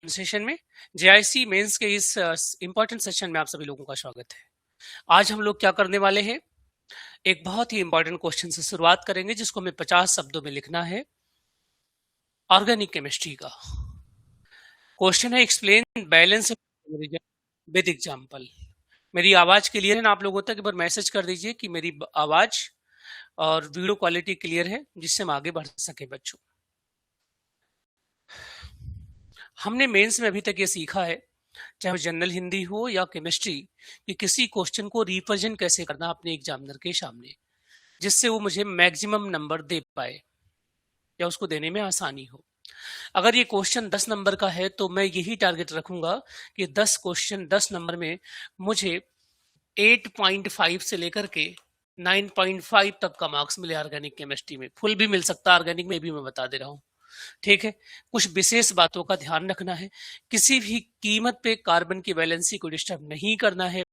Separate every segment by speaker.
Speaker 1: Session में JIC mains के इस इंपॉर्टेंट सेशन में आप सभी लोगों का स्वागत है। आज हम लोग क्या करने वाले हैं, एक बहुत ही इंपॉर्टेंट क्वेश्चन से शुरुआत करेंगे जिसको हमें 50 शब्दों में लिखना है। ऑर्गेनिक केमिस्ट्री का क्वेश्चन है, एक्सप्लेन बैलेंस विद एग्जांपल। मेरी आवाज क्लियर है ना आप लोगों तक? एक बार मैसेज कर दीजिए कि मेरी आवाज और वीडियो क्वालिटी क्लियर है, जिससे हम आगे बढ़ सके। बच्चों, हमने मेंस में अभी तक ये सीखा है, चाहे वो जनरल हिंदी हो या केमिस्ट्री, कि किसी क्वेश्चन को रिप्रेजेंट कैसे करना अपने एग्जामिनर के सामने, जिससे वो मुझे मैक्सिमम नंबर दे पाए या उसको देने में आसानी हो। अगर ये क्वेश्चन 10 नंबर का है तो मैं यही टारगेट रखूंगा कि 10 क्वेश्चन 10 नंबर में मुझे 8.5 से लेकर के 9.5 तक का मार्क्स मिले। ऑर्गेनिक केमिस्ट्री में फुल भी मिल सकता है, ऑर्गेनिक में भी मैं बता दे रहा हूँ। ठीक है, कुछ विशेष बातों का ध्यान रखना है। किसी भी कीमत पे कार्बन की वैलेंसी को डिस्टर्ब नहीं करना है।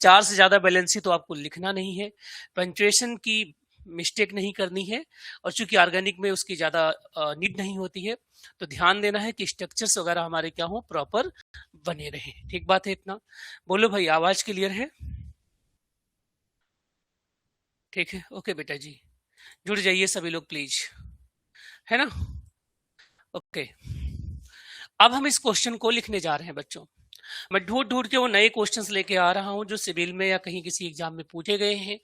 Speaker 1: 4 से ज्यादा वैलेंसी तो आपको लिखना नहीं है। पंक्चुएशन की मिस्टेक नहीं करनी है, और चूंकि ऑर्गेनिक में उसकी ज्यादा नीड नहीं होती है, तो ध्यान देना है कि स्ट्रक्चर्स वगैरह हमारे क्या हो, प्रॉपर बने रहे। ठीक बात है? इतना बोलो भाई, आवाज क्लियर है? ठीक है, ओके बेटा जी, जुड़ जाइए सभी लोग प्लीज, है ना? ओके, अब हम इस क्वेश्चन को लिखने जा रहे हैं बच्चों। मैं ढूंढ ढूंढ के वो नए क्वेश्चंस लेके आ रहा हूं जो सिविल में या कहीं किसी एग्जाम में पूछे गए हैं,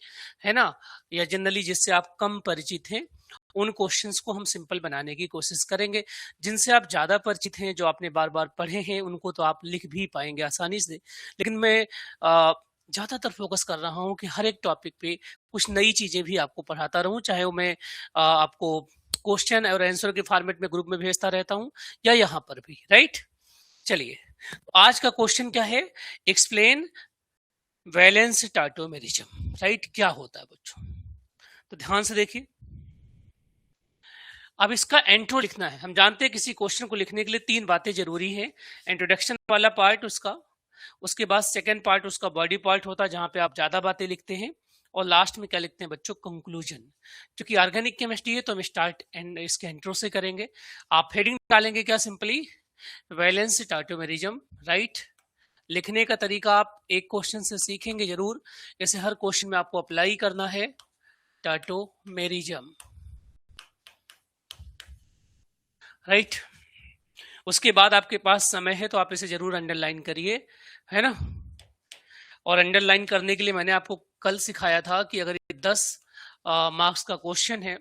Speaker 1: है ना, या जनरली जिससे आप कम परिचित हैं। उन क्वेश्चंस को हम सिंपल बनाने की कोशिश करेंगे। जिनसे आप ज्यादा परिचित हैं, जो आपने बार बार पढ़े हैं, उनको तो आप लिख भी पाएंगे आसानी से। लेकिन मैं ज्यादातर फोकस कर रहा हूं कि हर एक टॉपिक पे कुछ नई चीजें भी आपको पढ़ाता रहूं, चाहे वो मैं आपको क्वेश्चन और आंसर के फॉर्मेट में ग्रुप में भेजता रहता हूं या यहाँ पर भी। राइट, चलिए आज का क्वेश्चन क्या है, एक्सप्लेन वैलेंस टाटोमेरिज्म। राइट, क्या होता है बच्चों? तो ध्यान से देखिए, अब इसका इंट्रो लिखना है। हम जानते हैं किसी क्वेश्चन को लिखने के लिए 3 बातें जरूरी है। इंट्रोडक्शन वाला पार्ट उसका, उसके बाद सेकंड पार्ट उसका बॉडी पार्ट होता है जहां पे आप ज्यादा बातें लिखते हैं, और लास्ट में क्या लिखते हैं बच्चों, कंक्लूजन। क्योंकि ऑर्गेनिक केमिस्ट्री है तो हम स्टार्ट एंड इसके इंट्रो से करेंगे। आप हेडिंग डालेंगे क्या, सिंपली वैलेंस टाटोमेरिज्म। राइट, लिखने का तरीका आप एक क्वेश्चन से सीखेंगे जरूर, जैसे हर क्वेश्चन में आपको अप्लाई करना है टाटोमेरिज्म। राइट, उसके बाद आपके पास समय है तो आप इसे जरूर अंडरलाइन करिए, है ना। और अंडरलाइन करने के लिए मैंने आपको कल सिखाया था कि अगर ये 10 मार्क्स का क्वेश्चन है,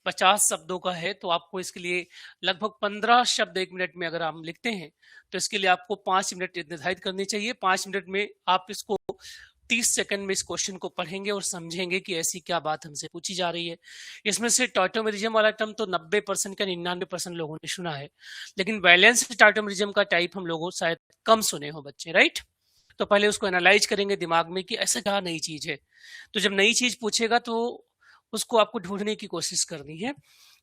Speaker 1: 50 शब्दों का है, तो आपको इसके लिए लगभग 15 शब्द 1 मिनट में अगर हम लिखते हैं तो इसके लिए आपको 5 मिनट निर्धारित करनी चाहिए। 5 मिनट में आप इसको 30 सेकंड में इस क्वेश्चन को पढ़ेंगे और समझेंगे कि ऐसी क्या बात हमसे पूछी जा रही है। इसमें से टाटोमेरिज्म वाला टर्म तो 90% का 99% लोगों ने सुना है, लेकिन बैलेंस टाटोमेरिज्म का टाइप हम लोगों शायद कम सुने हो बच्चे। राइट, तो पहले उसको एनालाइज करेंगे दिमाग में कि ऐसा क्या नई चीज है। तो जब नई चीज पूछेगा तो उसको आपको ढूंढने की कोशिश करनी है।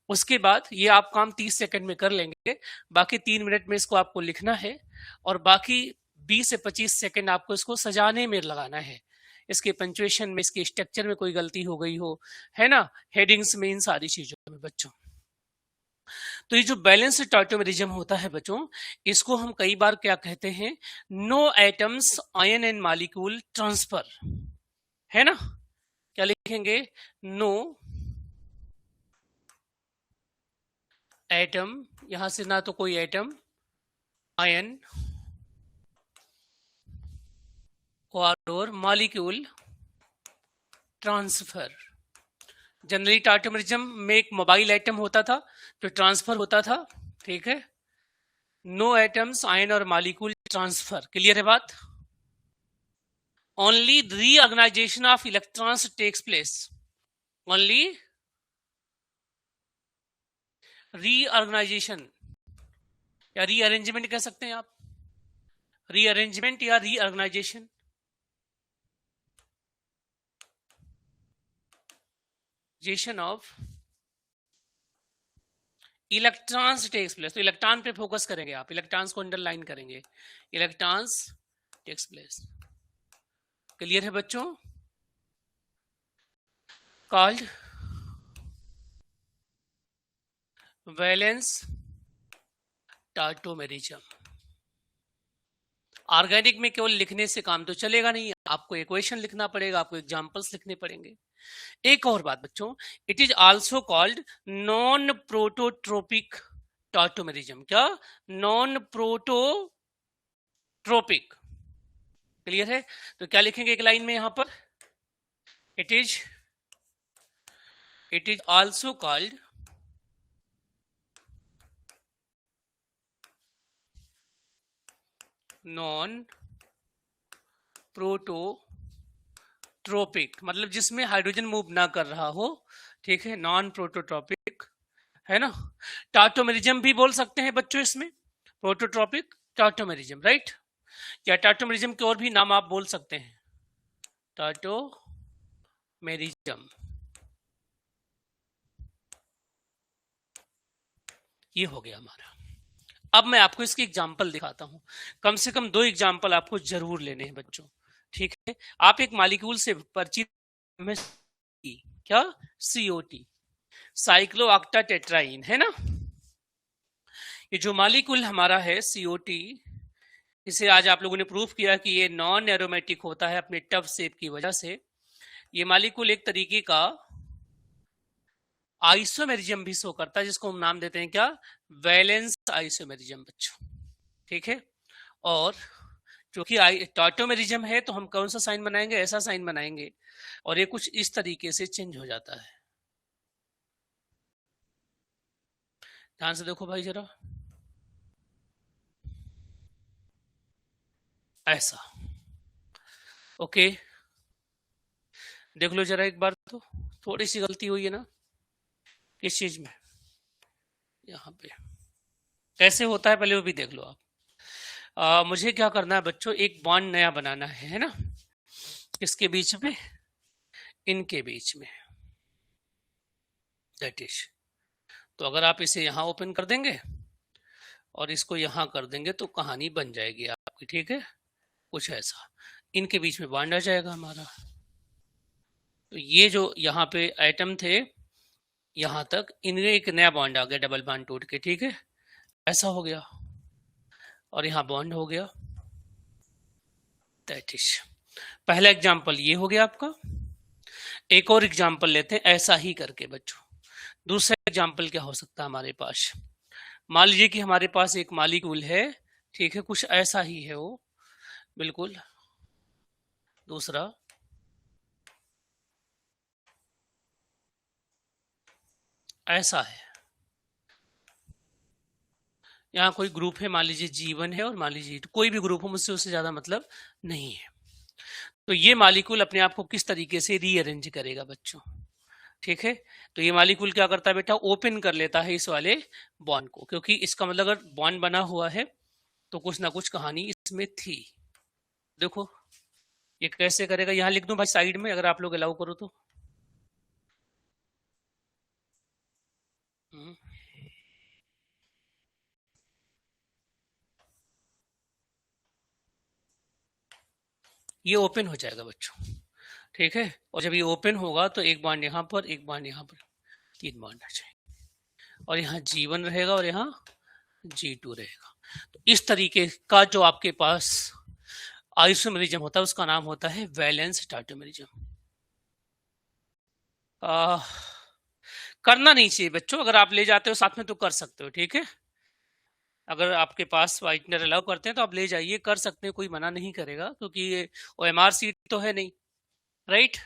Speaker 1: उसके बाद ये आप काम 30 सेकंड में कर लेंगे, बाकी 3 मिनट में इसको आपको लिखना है, और बाकी 20 से 25 सेकंड आपको इसको सजाने में लगाना है। इसके पंक्चुएशन में, इसके स्ट्रक्चर में कोई गलती हो गई हो, है ना, हेडिंग्स में, इन सारी चीजों में बच्चों। तो ये जो बैलेंस टाटोमेरिज्म होता है बच्चों, इसको हम कई बार क्या कहते हैं, no atoms ion and molecule transfer, है ना। क्या लिखेंगे, नो एटम, यहां से ना तो कोई एटम, आयन और मॉलिक्यूल ट्रांसफर। जनरली टाटोमेरिज्म में एक मोबाइल एटम होता था जो ट्रांसफर होता था। ठीक है, नो एटम्स आयन और मॉलिक्यूल ट्रांसफर, क्लियर है बात। Only reorganisation of electrons takes place, only reorganisation या रीअरेंजमेंट कह सकते हैं आप, रीअरेंजमेंट या reorganisation. Of electrons takes place, तो इलेक्ट्रॉन पे फोकस करेंगे आप, इलेक्ट्रॉन्स को अंडरलाइन करेंगे, इलेक्ट्रॉन्स टेक्स प्लेस। क्लियर है बच्चों? Called valence tautomerism. ऑर्गेनिक में केवल लिखने से काम तो चलेगा नहीं, आपको इक्वेशन लिखना पड़ेगा, आपको एग्जांपल्स लिखने पड़ेंगे। एक और बात बच्चों, it is also called non prototropic tautomerism. क्या? Non prototropic. क्लियर है? तो क्या लिखेंगे एक लाइन में यहां पर? It is also called non prototropic, मतलब जिसमें हाइड्रोजन मूव ना कर रहा हो, ठीक है, नॉन प्रोटोट्रोपिक, है ना। टाटोमेरिज्म भी बोल सकते हैं बच्चों इसमें, प्रोटोट्रोपिक टाटोमेरिज्म, राइट। या टाटोमेरिज्म के और भी नाम आप बोल सकते हैं, टाटोमेरिज्म। ये हो गया हमारा। अब मैं आपको इसकी एग्जांपल दिखाता हूं, कम से कम 2 एग्जांपल आपको जरूर लेने हैं बच्चों, ठीक है। आप एक मॉलिक्यूल से परिचित में, क्या? सीओटी, साइक्लोऑक्टाटेट्राइन, है ना। ये जो मॉलिक्यूल हमारा है सीओटी, इसे आज आप लोगों ने प्रूफ किया कि ये नॉन एरोमेटिक होता है अपने टफ शेप की वजह से। ये मॉलिक्यूल एक तरीके का आइसोमेरिज्म भी शो करता है, जिसको हम नाम देते हैं क्या? वैलेंस आइसोमेरिज्म बच्चों, ठीक है। और क्योंकि टॉटोमेरिज्म है तो हम कौन सा साइन बनाएंगे? ऐसा साइन बनाएंगे, और ये कुछ इस तरीके से चेंज हो जाता है। ध्यान से देखो भाई जरा, ऐसा। ओके, देख लो जरा एक बार, तो थोड़ी सी गलती हुई है ना किस चीज में? यहाँ पे कैसे होता है पहले वो भी देख लो आप। मुझे क्या करना है बच्चों, एक बॉन्ड नया बनाना है ना। किसके बीच में? इनके बीच में, दैट इज। तो अगर आप इसे यहाँ ओपन कर देंगे और इसको यहाँ कर देंगे तो कहानी बन जाएगी आपकी, ठीक है। कुछ ऐसा, इनके बीच में बॉन्ड आ जाएगा हमारा। तो ये जो यहाँ पे एटम थे यहाँ तक, इनमें एक नया बॉन्ड आ गया, डबल बॉन्ड टूट के, ठीक है, ऐसा हो गया, और यहाँ बॉन्ड हो गया, दैट इज। पहला एग्जाम्पल ये हो गया आपका। एक और एग्जाम्पल लेते हैं ऐसा ही करके बच्चों। दूसरा एग्जाम्पल क्या हो सकता है हमारे पास? मान लीजिए कि हमारे पास एक मॉलिक्यूल है, ठीक है, कुछ ऐसा ही है वो, बिल्कुल। दूसरा, ऐसा है, यहाँ कोई ग्रुप है, मान लीजिए G1 है, और मान लीजिए कोई भी ग्रुप हो, मुझसे उससे ज्यादा मतलब नहीं है। तो ये मॉलिक्यूल अपने आप को किस तरीके से रीअरेंज करेगा बच्चों, ठीक है। तो ये मॉलिक्यूल क्या करता है बेटा? ओपन कर लेता है इस वाले बॉन्ड को, क्योंकि इसका मतलब अगर बॉन्ड बना हुआ है तो कुछ ना कुछ कहानी इसमें थी। देखो ये कैसे करेगा, यहाँ लिख दूं भाई साइड में, अगर आप लोग अलाउ करो तो। ये ओपन हो जाएगा बच्चों, ठीक है। और जब ये ओपन होगा तो एक बॉन्ड यहाँ पर, एक बॉन्ड यहाँ पर, 3 बॉन्ड आ जाएंगे, और यहाँ G1 रहेगा और यहाँ G2 रहेगा। तो इस तरीके का जो आपके पास आइसोमेरिज्म होता है उसका नाम होता है वैलेंस टाटोमेरिज्म। करना नहीं चाहिए बच्चों, अगर आप ले जाते हो साथ में तो कर सकते हो, ठीक है। अगर आपके पास व्हाइटनर अलाउ करते हैं तो आप ले जाइए, कर सकते हैं, कोई मना नहीं करेगा, क्योंकि ये OMR सीट तो है नहीं, राइट।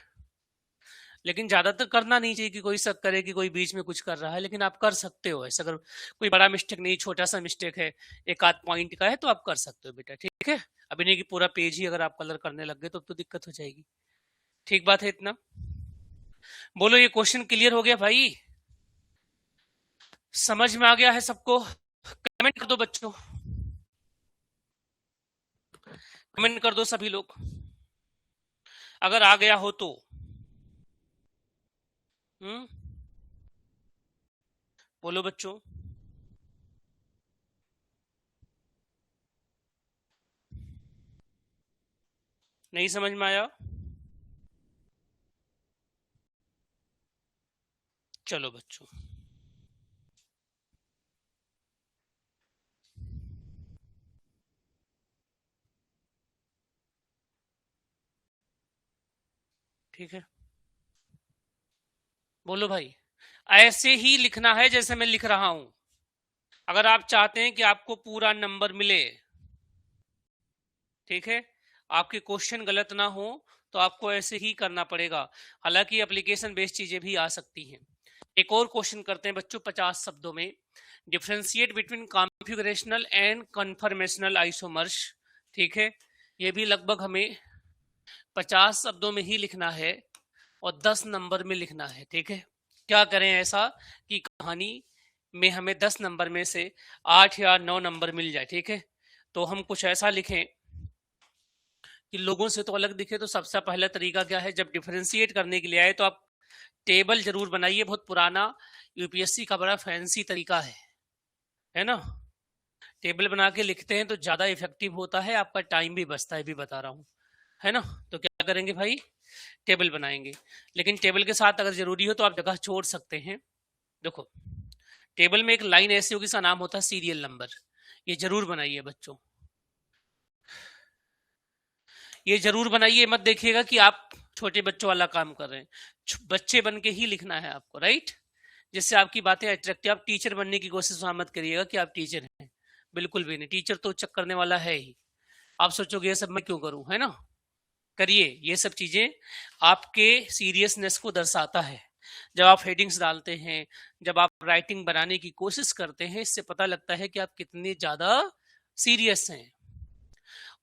Speaker 1: लेकिन ज्यादातर करना नहीं चाहिए कि कोई शक करे कि कोई बीच में कुछ कर रहा है, लेकिन आप कर सकते हो ऐसा। अगर कोई बड़ा मिस्टेक नहीं, छोटा सा मिस्टेक है, एक आध पॉइंट का है, तो आप कर सकते हो बेटा, ठीक है। अभी नहीं कि पूरा पेज ही अगर आप कलर करने लग गए तो दिक्कत हो जाएगी। ठीक बात है इतना? बोलो ये क्वेश्चन क्लियर हो गया भाई? समझ में आ गया है सबको? कमेंट कर दो बच्चों, कमेंट कर दो सभी लोग, अगर आ गया हो तो। बोलो बच्चों। नहीं समझ में आया? चलो बच्चों, ठीक है, बोलो भाई। ऐसे ही लिखना है जैसे मैं लिख रहा हूं। अगर आप चाहते हैं कि आपको पूरा नंबर मिले, ठीक है, आपके क्वेश्चन गलत ना हो, तो आपको ऐसे ही करना पड़ेगा। हालांकि एप्लीकेशन बेस्ड चीजें भी आ सकती हैं। एक और क्वेश्चन करते हैं बच्चों 50 शब्दों में। Differentiate between configurational and conformational isomers. ठीक है, ये भी लगभग हमें 50 शब्दों में ही लिखना है और 10 नंबर में लिखना है। ठीक है, क्या करें ऐसा कि कहानी में हमें 10 नंबर में से 8 या 9 नंबर मिल जाए। ठीक है, तो हम कुछ ऐसा लिखें कि लोगों से तो अलग दिखे। तो सबसे पहला तरीका क्या है, जब डिफरेंशिएट करने के लिए आए तो आप टेबल जरूर बनाइए। बहुत पुराना यूपीएससी का बड़ा फैंसी तरीका है ना। टेबल बना के लिखते हैं तो ज्यादा इफेक्टिव होता है, आपका टाइम भी बचता है, भी बता रहा हूँ, है ना। तो क्या करेंगे भाई, टेबल बनाएंगे। लेकिन टेबल के साथ अगर जरूरी हो तो आप जगह छोड़ सकते हैं। देखो, टेबल में एक लाइन ऐसी होगी, इसका नाम होता है सीरियल नंबर। ये जरूर बनाइए बच्चों, ये जरूर बनाइए। मत देखिएगा कि आप छोटे बच्चों वाला काम कर रहे हैं। बच्चे बन के ही लिखना है आपको, राइट, जिससे आपकी बातें अट्रैक्टिव। आप टीचर बनने की कोशिश मत करिएगा कि आप टीचर हैं, बिल्कुल भी नहीं। टीचर तो चेक करने वाला है ही। आप सोचोगे ये सब मैं क्यों करूं, है ना। करिए, ये सब चीजें आपके सीरियसनेस को दर्शाता है। जब आप हेडिंग्स डालते हैं, जब आप राइटिंग बनाने की कोशिश करते हैं, इससे पता लगता है कि आप कितने ज्यादा सीरियस हैं।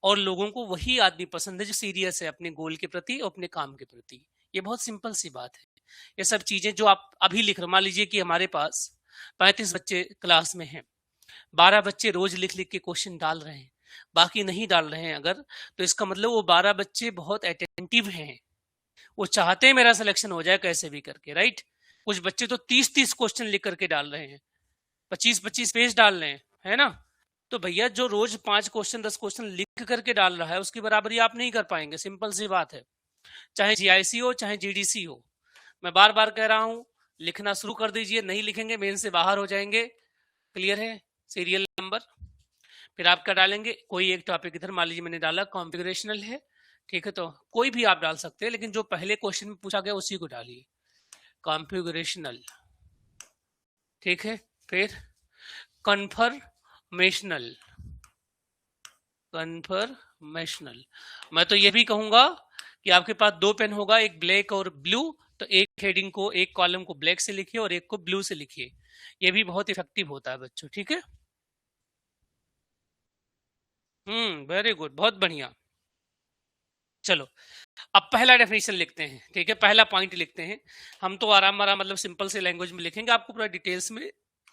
Speaker 1: और लोगों को वही आदमी पसंद है जो सीरियस है अपने गोल के प्रति और अपने काम के प्रति। ये बहुत सिंपल सी बात है। ये सब चीजें जो आप अभी लिख रहे, मान लीजिए कि हमारे पास 35 बच्चे क्लास में हैं, 12 बच्चे रोज लिख लिख के क्वेश्चन डाल रहे हैं, बाकी नहीं डाल रहे हैं अगर, तो इसका मतलब वो 12 बच्चे बहुत अटेंटिव हैं। वो चाहते हैं मेरा सिलेक्शन हो जाए कैसे भी करके, राइट। कुछ बच्चे तो 30-30 क्वेश्चन लिख करके डाल रहे हैं, 25-25 पेज डाल रहे हैं, है ना। तो भैया जो रोज 5 क्वेश्चन 10 क्वेश्चन लिख करके डाल रहा है, उसकी बराबरी आप नहीं कर पाएंगे। सिंपल सी बात है, चाहे जीआईसी हो चाहे जीडीसी हो। मैं बार बार कह रहा हूं, लिखना शुरू कर दीजिए। नहीं लिखेंगे मेन से बाहर हो जाएंगे। क्लियर है, सीरियल नंबर। फिर आप क्या डालेंगे, कोई एक टॉपिक इधर, मान लीजिए मैंने डाला कॉन्फ़िगरेशनल है, ठीक है, तो कोई भी आप डाल सकते हैं, लेकिन जो पहले क्वेश्चन में पूछा गया उसी को डालिए, कॉन्फ़िगरेशनल। ठीक है, फिर कन्फर्मेशनल। कन्फर्मेशनल। मैं तो ये भी कहूंगा कि आपके पास 2 पेन होगा, एक ब्लैक और ब्लू, तो एक हेडिंग को, एक कॉलम को ब्लैक से लिखिए और एक को ब्लू से लिखिए। ये भी बहुत इफेक्टिव होता है बच्चों, ठीक है। वेरी गुड, बहुत बढ़िया। चलो, अब पहला डेफिनेशन लिखते हैं, ठीक है, पहला पॉइंट लिखते हैं। हम तो आराम आराम मतलब सिंपल से लैंग्वेज में लिखेंगे, आपको पूरा डिटेल्स में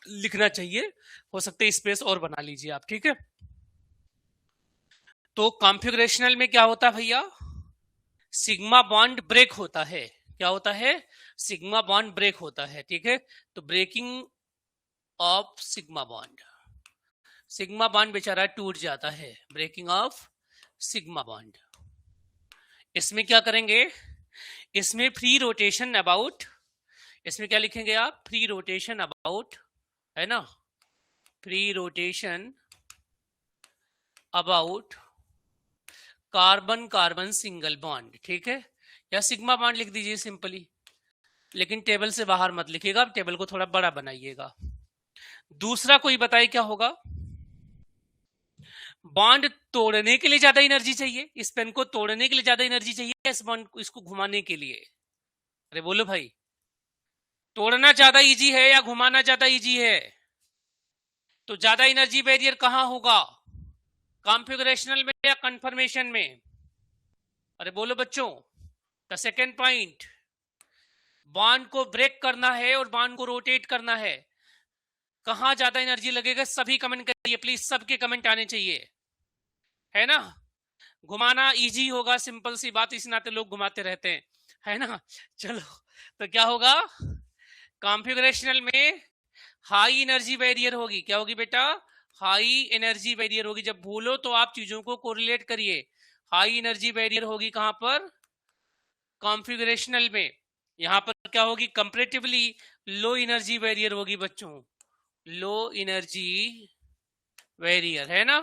Speaker 1: लिखना चाहिए, हो सकता है स्पेस और बना लीजिए आप, ठीक है। तो कॉन्फ़िगरेशनल में क्या होता है भैया, सिग्मा बॉन्ड ब्रेक होता है। क्या होता है, सिग्मा बॉन्ड ब्रेक होता है, ठीक है। तो breaking of sigma bond, sigma bond बेचारा टूट जाता है, ब्रेकिंग ऑफ सिग्मा बॉन्ड। इसमें क्या करेंगे, इसमें फ्री रोटेशन अबाउट, इसमें क्या लिखेंगे आप, फ्री रोटेशन अबाउट, है ना, free rotation about carbon carbon single bond, ठीक है, या सिग्मा बॉन्ड लिख दीजिए सिंपली। लेकिन टेबल से बाहर मत लिखिएगा, आप टेबल को थोड़ा बड़ा बनाइएगा। दूसरा कोई बताए क्या होगा, बॉन्ड तोड़ने के लिए ज्यादा एनर्जी चाहिए, इस पेन को तोड़ने के लिए ज्यादा एनर्जी चाहिए, इस बॉन्ड को, इसको घुमाने के लिए। अरे बोलो भाई, तोड़ना ज्यादा इजी है या घुमाना ज्यादा इजी है। तो ज्यादा एनर्जी बैरियर कहां होगा, कॉन्फ़िगरेशनल में या कन्फर्मेशन में। अरे बोलो बच्चों, द सेकेंड पॉइंट, बॉन्ड को ब्रेक करना है और बॉन्ड को रोटेट करना है, कहां ज्यादा एनर्जी लगेगा। सभी कमेंट करिए प्लीज, सबके कमेंट आने चाहिए, है ना। घुमाना इजी होगा, सिंपल सी बात, इस नाते लोग घुमाते रहते हैं, है ना। चलो, तो क्या होगा, कॉन्फ़िगरेशनल में हाई एनर्जी बैरियर होगी। क्या होगी बेटा, हाई एनर्जी बैरियर होगी। जब भूलो तो आप चीजों को कोरिलेट करिए। हाई एनर्जी बैरियर होगी कहां पर, कॉन्फ़िगरेशनल में। यहां पर क्या होगी, कंपैरेटिवली लो एनर्जी बैरियर होगी बच्चों, लो एनर्जी बैरियर, है ना।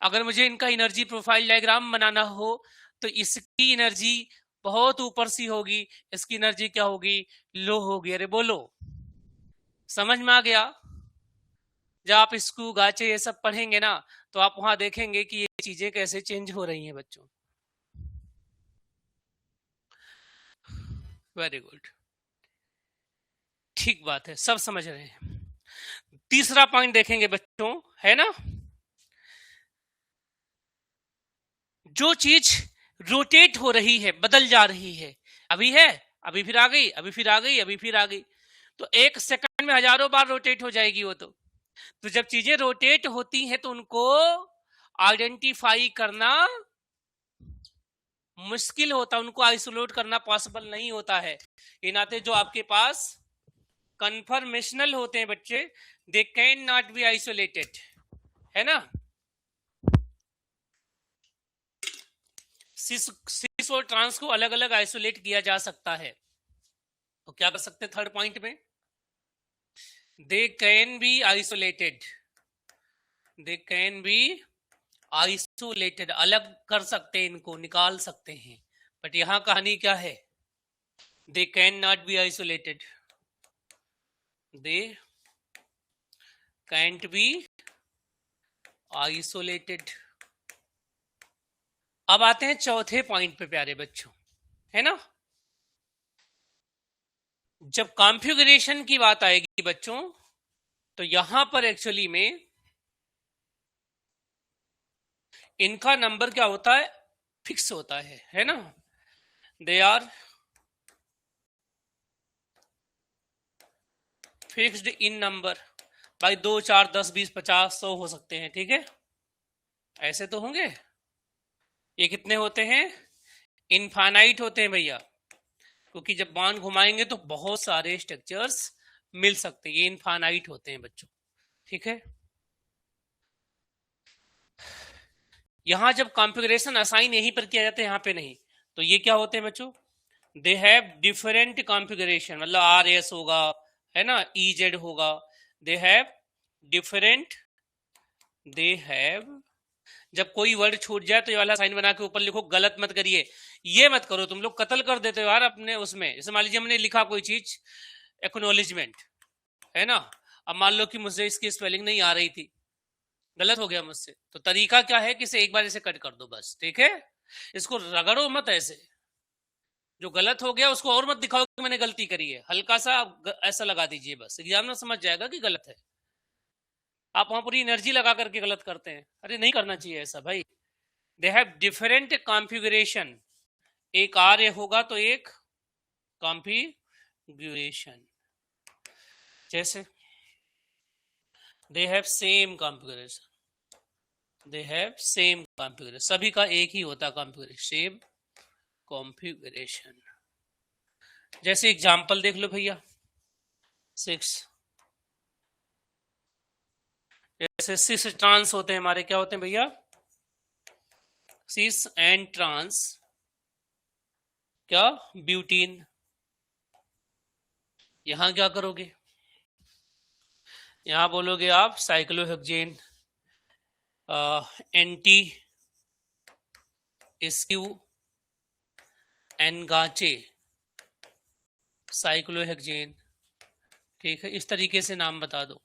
Speaker 1: अगर मुझे इनका एनर्जी प्रोफाइल डायग्राम बनाना हो तो इसकी एनर्जी बहुत ऊपर सी होगी, इसकी एनर्जी क्या होगी, लो होगी। अरे बोलो, समझ में आ गया? जब आप इसको गाचे ये सब पढ़ेंगे ना, तो आप वहां देखेंगे कि ये चीजें कैसे चेंज हो रही हैं बच्चों। वेरी गुड, ठीक बात है, सब समझ रहे हैं। तीसरा पॉइंट देखेंगे बच्चों, है ना, जो चीज रोटेट हो रही है, बदल जा रही है, अभी है, अभी फिर आ गई, अभी फिर आ गई, अभी फिर आ गई, तो एक सेकंड में हजारों बार रोटेट हो जाएगी वो। तो जब चीजें रोटेट होती हैं तो उनको आइडेंटिफाई करना मुश्किल होता, उनको आइसोलेट करना पॉसिबल नहीं होता है। इन नाते जो आपके पास कन्फर्मेशनल होते हैं बच्चे, they can not be isolated, है ना। सिस और ट्रांस को अलग अलग आइसोलेट किया जा सकता है। तो क्या कर सकते हैं थर्ड पॉइंट में, they can be isolated, they can be isolated, अलग कर सकते हैं, इनको निकाल सकते हैं। बट यहां कहानी क्या है, they can not be isolated, they can't be isolated. अब आते हैं चौथे पॉइंट पे प्यारे बच्चों, है ना। जब कॉन्फ़िगरेशन की बात आएगी बच्चों, तो यहां पर एक्चुअली में इनका नंबर क्या होता है, फिक्स होता है ना। They are fixed in number, भाई 2 4 10 20 50 100 हो सकते हैं, ठीक है, ऐसे तो होंगे। ये कितने होते हैं, इनफाइनाइट होते हैं भैया, क्योंकि जब बाण घुमाएंगे तो बहुत सारे स्ट्रक्चर्स मिल सकते हैं, ये इनफाइनाइट होते हैं बच्चों, ठीक है। यहां जब कॉन्फ़िगरेशन असाइन यहीं पर किया जाता है, यहां पे नहीं, तो ये क्या होते हैं बच्चों, दे हैव डिफरेंट कॉन्फ़िगरेशन, मतलब आर एस होगा, है ना, ई जेड होगा, they have different, they have, जब कोई वर्ड छूट जाए तो ये वाला साइन बना के ऊपर लिखो, गलत मत करिए, ये मत करो, तुम लोग कत्ल कर देते हो यार अपने उसमें। जैसे मान लीजिए हमने लिखा कोई चीज एक्नोलेजमेंट, है ना, अब मान लो कि मुझे इसकी स्पेलिंग नहीं आ रही थी, गलत हो गया मुझसे, तो तरीका क्या है कि इसे एक बार इसे कट कर दो बस, ठीक है, इसको रगड़ो मत ऐसे, जो गलत हो गया उसको और मत दिखाओ कि मैंने गलती करी है, हल्का सा ऐसा लगा दीजिए, बस एग्जामिनर समझ जाएगा कि गलत है। आप वहां पूरी एनर्जी लगा करके गलत करते हैं, अरे नहीं करना चाहिए ऐसा भाई। दे हैव डिफरेंट कॉन्फ़िगरेशन, एक आर्य होगा तो एक कॉन्फ़िगरेशन, जैसे they have same configuration, they have same configuration, सभी का एक ही होता कॉन्फ़िगरेशन, सेम कॉन्फ़िगरेशन। जैसे एग्जांपल देख लो भैया 6, जैसे सिस ट्रांस होते हैं हमारे, क्या होते हैं भैया, सिस एंड ट्रांस, क्या, ब्यूटीन। यहां क्या करोगे, यहां बोलोगे आप साइक्लोहेक्सेन, एंटी स्क्यू एनगाचे साइक्लोहेक्सेन, ठीक है, इस तरीके से नाम बता दो।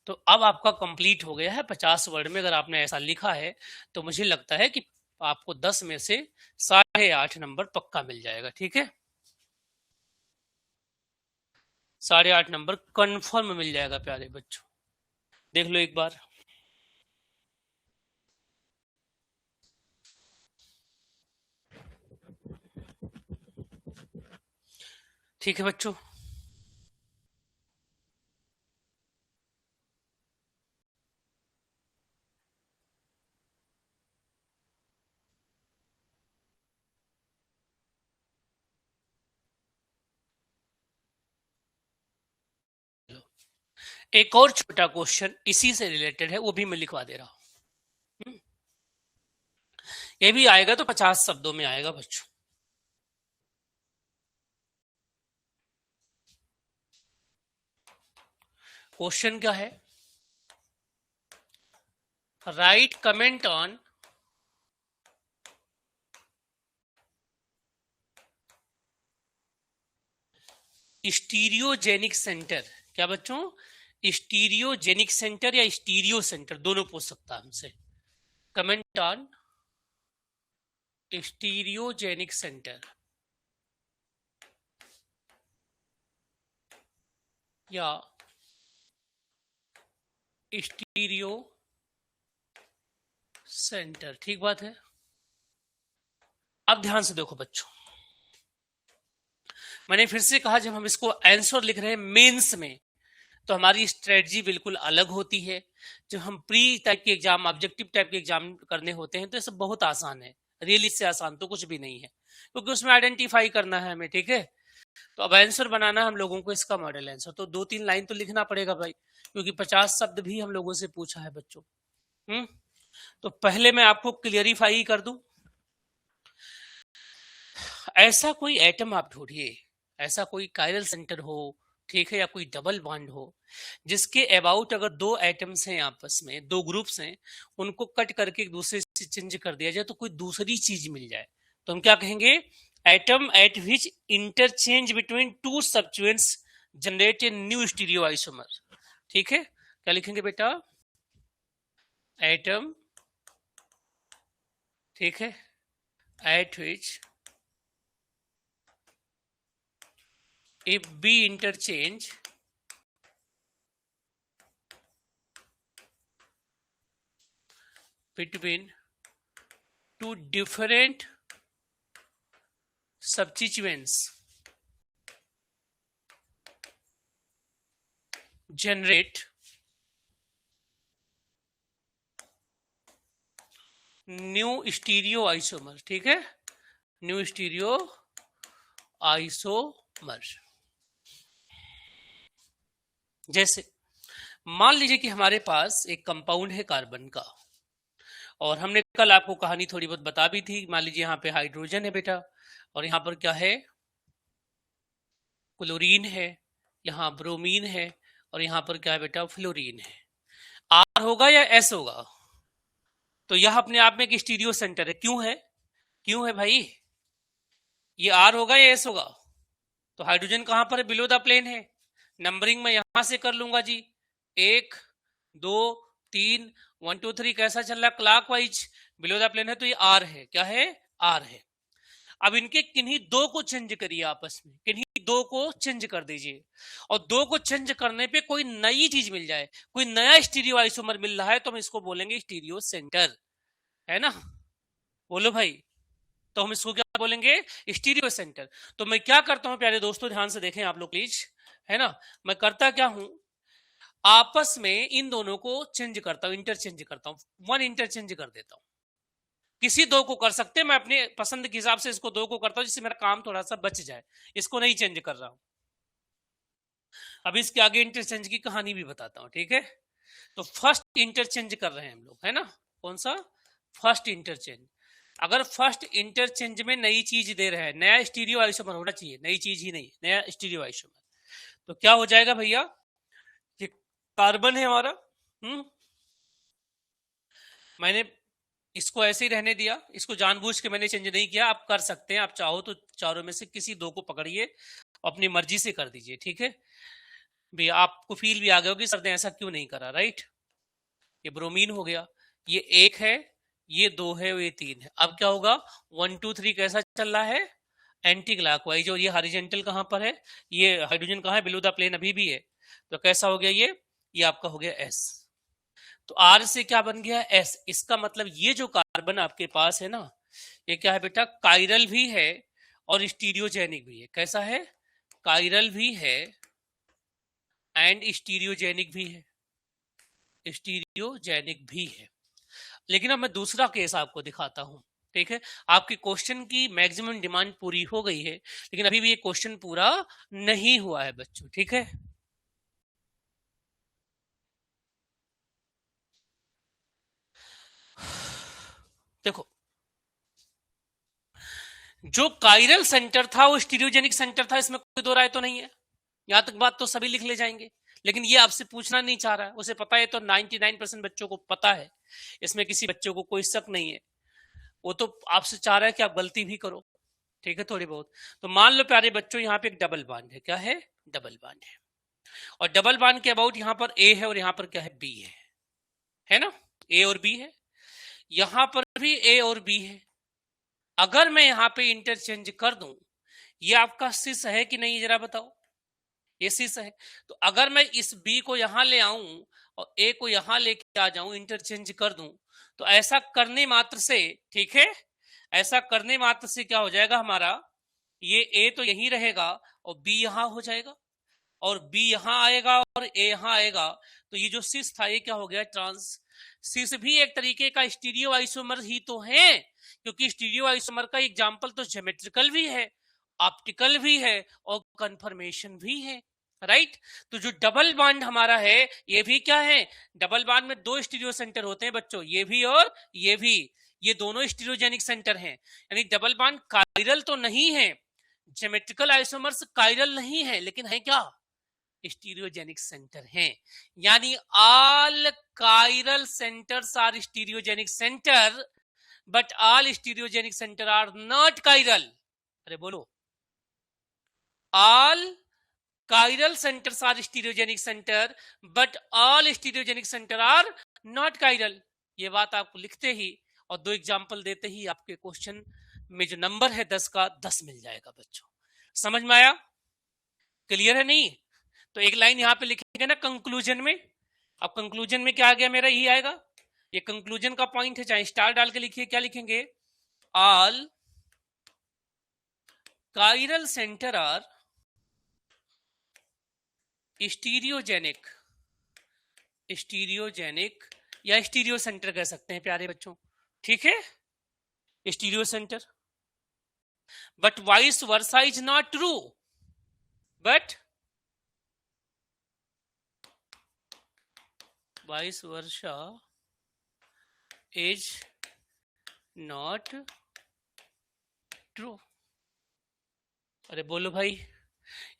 Speaker 1: तो अब आपका कंप्लीट हो गया है 50 वर्ड में। अगर आपने ऐसा लिखा है तो मुझे लगता है कि आपको 10 में से 8.5 नंबर पक्का मिल जाएगा, ठीक है, 8.5 नंबर कंफर्म मिल जाएगा प्यारे बच्चों। देख लो एक बार, ठीक है बच्चों। एक और छोटा क्वेश्चन इसी से रिलेटेड है, वो भी मैं लिखवा दे रहा हूं। ये भी आएगा तो 50 शब्दों में आएगा बच्चों। क्वेश्चन क्या है, right comment on stereogenic centre, क्या बच्चों, स्टीरियोजेनिक सेंटर या स्टीरियो सेंटर, दोनों पूछ सकता है हमसे। कमेंट ऑन स्टीरियोजेनिक सेंटर या स्टीरियो सेंटर, ठीक बात है। अब ध्यान से देखो बच्चों, मैंने फिर से कहा, जब हम इसको आंसर लिख रहे हैं मेंस में तो हमारी स्ट्रेटजी बिल्कुल अलग होती है। जब हम प्री टाइप के एग्जाम, ऑब्जेक्टिव टाइप के एग्जाम करने होते हैं तो ये सब बहुत आसान है, रियली इससे आसान तो कुछ भी नहीं है, क्योंकि उसमें आइडेंटिफाई करना है हमें, ठीक है। तो अब आंसर बनाना है हम लोगों को इसका मॉडल आंसर, तो 2-3 लाइन तो लिखना पड़ेगा भाई, क्योंकि 50 शब्द भी हम लोगों से पूछा है बच्चों। तो पहले मैं आपको क्लियरिफाई कर दूं, ऐसा कोई एटम आप ढूंढिए, ऐसा कोई कायरल सेंटर हो, ठीक है, या कोई डबल बॉन्ड हो जिसके अबाउट अगर दो एटम्स हैं, आपस में दो ग्रुप्स हैं, उनको कट करके एक दूसरे से चेंज कर दिया जाए तो कोई दूसरी चीज मिल जाए, तो हम क्या कहेंगे, atom at which interchange between two substituents generate a new stereo isomer. ठीक है, क्या लिखेंगे बेटा, एटम, ठीक है, eight which if B interchange between two different substituents generate new stereo isomer. ठीक है, न्यू स्टीरियो आइसोमर। जैसे मान लीजिए कि हमारे पास एक कंपाउंड है कार्बन का, और हमने कल आपको कहानी थोड़ी बहुत बता भी थी। मान लीजिए यहाँ पे हाइड्रोजन है बेटा, और यहाँ पर क्या है, क्लोरीन है, यहाँ ब्रोमीन है, और यहाँ पर क्या है बेटा, फ्लोरीन है। आर होगा या एस होगा, तो यह अपने आप में एक स्टीरियो सेंटर है। क्यों है, क्यों है भाई, ये आर होगा या एस होगा, तो हाइड्रोजन कहां पर है, बिलो द प्लेन है। नंबरिंग में यहां से कर लूंगा जी, 1 2 3 1 2 3, कैसा चल रहा है, क्लॉकवाइज, बिलो द प्लेन है, तो ये आर है, क्या है, आर है। अब इनके किन्हीं दो को चेंज करिए आपस में, किन्हीं दो को चेंज कर दीजिए, और दो को चेंज करने पे कोई नई चीज मिल जाए, कोई नया स्टीरियो आइसोमर मिल रहा है, तो हम इसको बोलेंगे स्टीरियो सेंटर, है ना, बोलो भाई, तो हम इसको क्या बोलेंगे, स्टीरियो सेंटर। तो मैं क्या करता हूं प्यारे दोस्तों, ध्यान से देखें आप लोग प्लीज, है ना, मैं करता क्या हूं, आपस में इन दोनों को चेंज करता हूं, इंटरचेंज करता हूं, वन इंटरचेंज कर देता हूं। किसी दो को कर सकते हैं, मैं अपने पसंद के हिसाब से इसको दो को करता हूं, जिससे मेरा काम थोड़ा सा बच जाए, इसको नहीं चेंज कर रहा हूं। अब इसके आगे इंटरचेंज की कहानी भी बताता हूं, ठीक है। तो फर्स्ट इंटरचेंज कर रहे हैं हम लोग, है ना, कौन सा, फर्स्ट इंटरचेंज। अगर फर्स्ट इंटरचेंज में नई चीज दे रहे हैं, नया स्टीरियो आइसोमर होना चाहिए, नई चीज ही नहीं, नया स्टीरियो आइसोमर, तो क्या हो जाएगा भैया, ये कार्बन है हमारा, मैंने इसको ऐसे ही रहने दिया, इसको जानबूझ के मैंने चेंज नहीं किया। आप कर सकते हैं, आप चाहो तो चारों में से किसी दो को पकड़िए, अपनी मर्जी से कर दीजिए, ठीक है भैया। आपको फील भी आ गया होगी, सर ने ऐसा क्यों नहीं करा, राइट। ये ब्रोमीन हो गया, ये 1 है, ये 2 है, ये 3 है। अब क्या होगा, 1 2 3 कैसा चल रहा है, एंटी क्लॉकवाइज, और ये हॉरिजॉन्टल कहां पर है, ये हाइड्रोजन कहां है, बिलो द प्लेन अभी भी है, तो कैसा हो गया ये आपका हो गया एस। तो आर से क्या बन गया, एस। इसका मतलब ये जो कार्बन आपके पास है ना, ये क्या है बेटा, कायरल भी है और स्टीरियोजेनिक भी है। कैसा है, कायरल भी है एंड स्टीरियोजेनिक भी है, स्टीरियोजेनिक भी है। लेकिन अब मैं दूसरा केस आपको दिखाता हूं, ठीक है। आपकी क्वेश्चन की मैक्सिमम डिमांड पूरी हो गई है, लेकिन अभी भी ये क्वेश्चन पूरा नहीं हुआ है बच्चों, ठीक है। देखो, जो कायरल सेंटर था वो स्टीरियोजेनिक सेंटर था, इसमें कोई दो राय तो नहीं है, यहां तक बात तो सभी लिख ले जाएंगे। लेकिन ये आपसे पूछना नहीं चाह रहा है, उसे पता है, तो 99% बच्चों को पता है, इसमें किसी बच्चों को कोई शक नहीं है। वो तो आपसे चाह रहा है कि आप गलती भी करो, ठीक है, थोड़ी बहुत। तो मान लो प्यारे बच्चों, यहाँ पे एक डबल बॉन्ड है, क्या है, डबल बॉन्ड है। और डबल बॉन्ड के अबाउट यहां पर ए है और यहां पर क्या है, बी है ना, ए और बी है, यहां पर भी ए और बी है। अगर मैं यहां पे इंटरचेंज कर दूं, ये आपका सिस है कि नहीं, जरा बताओ, ये सिस है। तो अगर मैं इस बी को यहां ले आऊं और ए को यहां लेके आ जाऊं, इंटरचेंज कर दूं, तो ऐसा करने मात्र से, ठीक है, ऐसा करने मात्र से क्या हो जाएगा हमारा, ये ए तो यहीं रहेगा और बी यहां हो जाएगा और बी यहां आएगा और ए यहां आएगा। तो ये जो सिस था ये क्या हो गया, ट्रांस। सिस भी एक तरीके का स्टीरियो आइसोमर ही तो है, क्योंकि स्टीरियो आइसोमर का एग्जांपल तो ज्योमेट्रिकल भी है, ऑप्टिकल भी है और कन्फर्मेशन भी है, राइट। तो जो डबल बॉन्ड हमारा है ये भी क्या है, डबल बॉन्ड में दो स्टीरियो सेंटर होते हैं बच्चों, ये भी और ये भी, ये दोनों स्टीरियोजेनिक सेंटर हैं। यानी डबल बॉन्ड कायरल तो नहीं है, ज्योमेट्रिकल आइसोमर्स कायरल नहीं है, लेकिन है क्या, स्टीरियोजेनिक सेंटर हैं। यानी all chiral centres are stereogenic centre, but all stereogenic centre are not chiral. अरे बोलो, all chiral centres are stereogenic centre but all stereogenic centre are not chiral. ये बात आपको लिखते ही और दो एग्जांपल देते ही आपके क्वेश्चन में जो नंबर है 10 का 10 मिल जाएगा बच्चों। समझ में आया, क्लियर है नहीं? तो एक लाइन यहां पे लिखेंगे ना कंक्लूजन में। अब कंक्लूजन में क्या आ गया मेरा, यही आएगा, ये कंक्लूजन का पॉइंट है, चाहे स्टार डाल के लिखिए, क्या लिखेंगे, all chiral centre are stereogenic, stereogenic या स्टीरियो सेंटर कह सकते हैं प्यारे बच्चों, ठीक है, stereo centre. But vice versa is not true, but vice versa is not true. अरे बोलो भाई,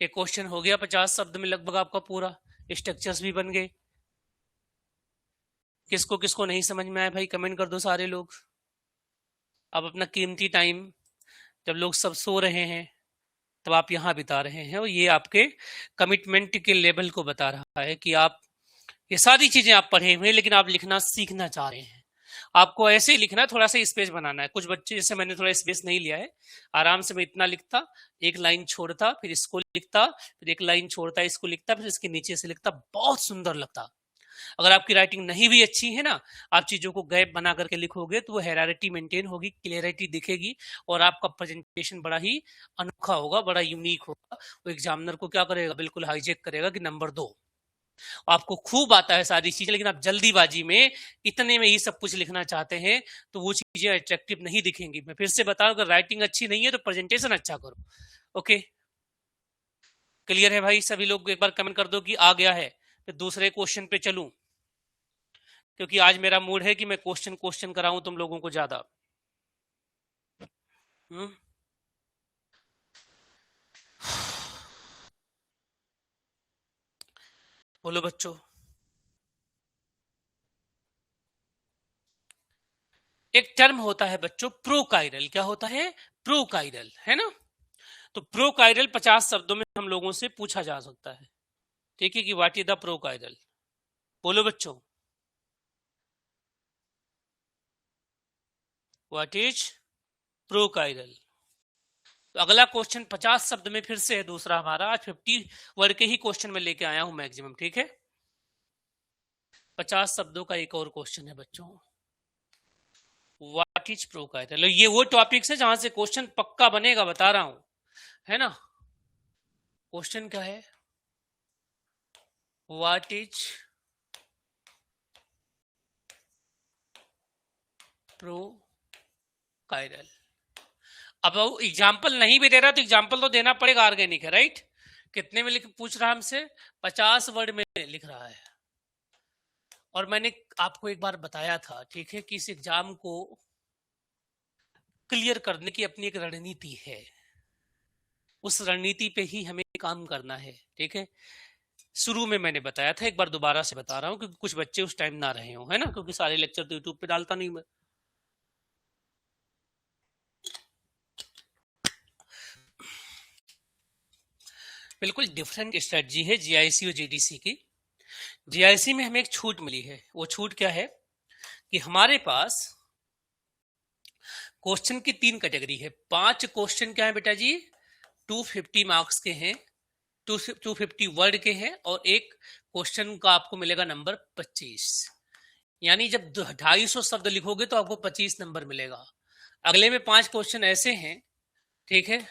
Speaker 1: ये क्वेश्चन हो गया 50 शब्द में लगभग आपका पूरा, स्ट्रक्चर्स भी बन गए। किसको किसको नहीं समझ में आया भाई, कमेंट कर दो सारे लोग। अब अपना कीमती टाइम जब लोग सब सो रहे हैं तब आप यहाँ बिता रहे हैं, और ये आपके कमिटमेंट के लेवल को बता रहा है कि आप ये सारी चीजें आप पढ़े हुए हैं लेकिन आप लिखना सीखना चाह रहे हैं। आपको ऐसे ही लिखना है, थोड़ा सा स्पेस बनाना है। कुछ बच्चे जैसे मैंने थोड़ा स्पेस नहीं लिया है, आराम से मैं इतना लिखता, एक लाइन छोड़ता, फिर इसको लिखता, फिर एक लाइन छोड़ता, इसको लिखता, फिर इसके नीचे से लिखता, बहुत सुंदर लगता। अगर आपकी राइटिंग नहीं भी अच्छी है ना, आप चीजों को गैप बना करके लिखोगे तो वो हेरारिटी मेंटेन होगी, क्लियरिटी दिखेगी और आपका प्रेजेंटेशन बड़ा ही अनोखा होगा, बड़ा यूनिक होगा। वो एग्जामिनर को क्या करेगा, बिल्कुल हाईजेक करेगा कि नंबर 2। आपको खूब आता है सारी चीजें, लेकिन आप जल्दीबाजी में इतने में ही सब कुछ लिखना चाहते हैं तो वो चीजें अट्रैक्टिव नहीं दिखेंगी। मैं फिर से बताऊं, अगर राइटिंग अच्छी नहीं है तो प्रेजेंटेशन अच्छा करो। ओके, क्लियर है भाई? सभी लोग एक बार कमेंट कर दो कि आ गया है। फिर दूसरे क्वेश्चन पे चलूं, क्योंकि आज मेरा मूड है कि मैं क्वेश्चन क्वेश्चन कराऊं तुम लोगों को ज्यादा। बोलो बच्चों, एक टर्म होता है बच्चों प्रोकाइरल। क्या होता है? प्रोकाइरल, है ना। तो प्रोकाइरल 50 शब्दों में हम लोगों से पूछा जा सकता है, ठीक है, कि व्हाट इज द प्रोकाइरल। बोलो बच्चों, व्हाट इज प्रोकाइरल। तो अगला क्वेश्चन 50 शब्द में फिर से है दूसरा हमारा। आज 50 वर्ड के ही क्वेश्चन में लेके आया हूं मैक्सिमम, ठीक है। 50 शब्दों का एक और क्वेश्चन है बच्चों, व्हाट इज प्रोकाइरल। ये वो टॉपिक्स है जहां से क्वेश्चन पक्का बनेगा, बता रहा हूं, है ना। क्वेश्चन क्या है, व्हाट इज प्रोकाइरल। अब एग्जाम्पल नहीं भी दे रहा तो एग्जाम्पल तो देना पड़ेगा, ऑर्गेनिक है, राइट। कितने में लिख पूछ रहा हमसे, 50 वर्ड में लिख रहा है। और मैंने आपको एक बार बताया था, ठीक है, कि इस एग्जाम को क्लियर करने की अपनी एक रणनीति है, उस रणनीति पे ही हमें काम करना है, ठीक है। शुरू में मैंने बताया था, एक बार दोबारा से बता रहा हूं क्योंकि कुछ बच्चे उस टाइम ना रहे हो, है ना, क्योंकि सारे लेक्चर तो यूट्यूब पे डालता नहीं मैं। बिल्कुल डिफरेंट स्ट्रेटजी है जीआईसी और जीडीसी की। जीआईसी में हमें एक छूट मिली है, वो छूट क्या है कि हमारे पास क्वेश्चन की 3 कैटेगरी है। 5 क्वेश्चन क्या है बेटा जी, 250 मार्क्स के हैं, 250 वर्ड के हैं, और एक क्वेश्चन का आपको मिलेगा नंबर 25। यानी जब 250 शब्द लिखोगे तो आपको 25 नंबर मिलेगा। अगले में 5 क्वेश्चन ऐसे हैं, ठीक है,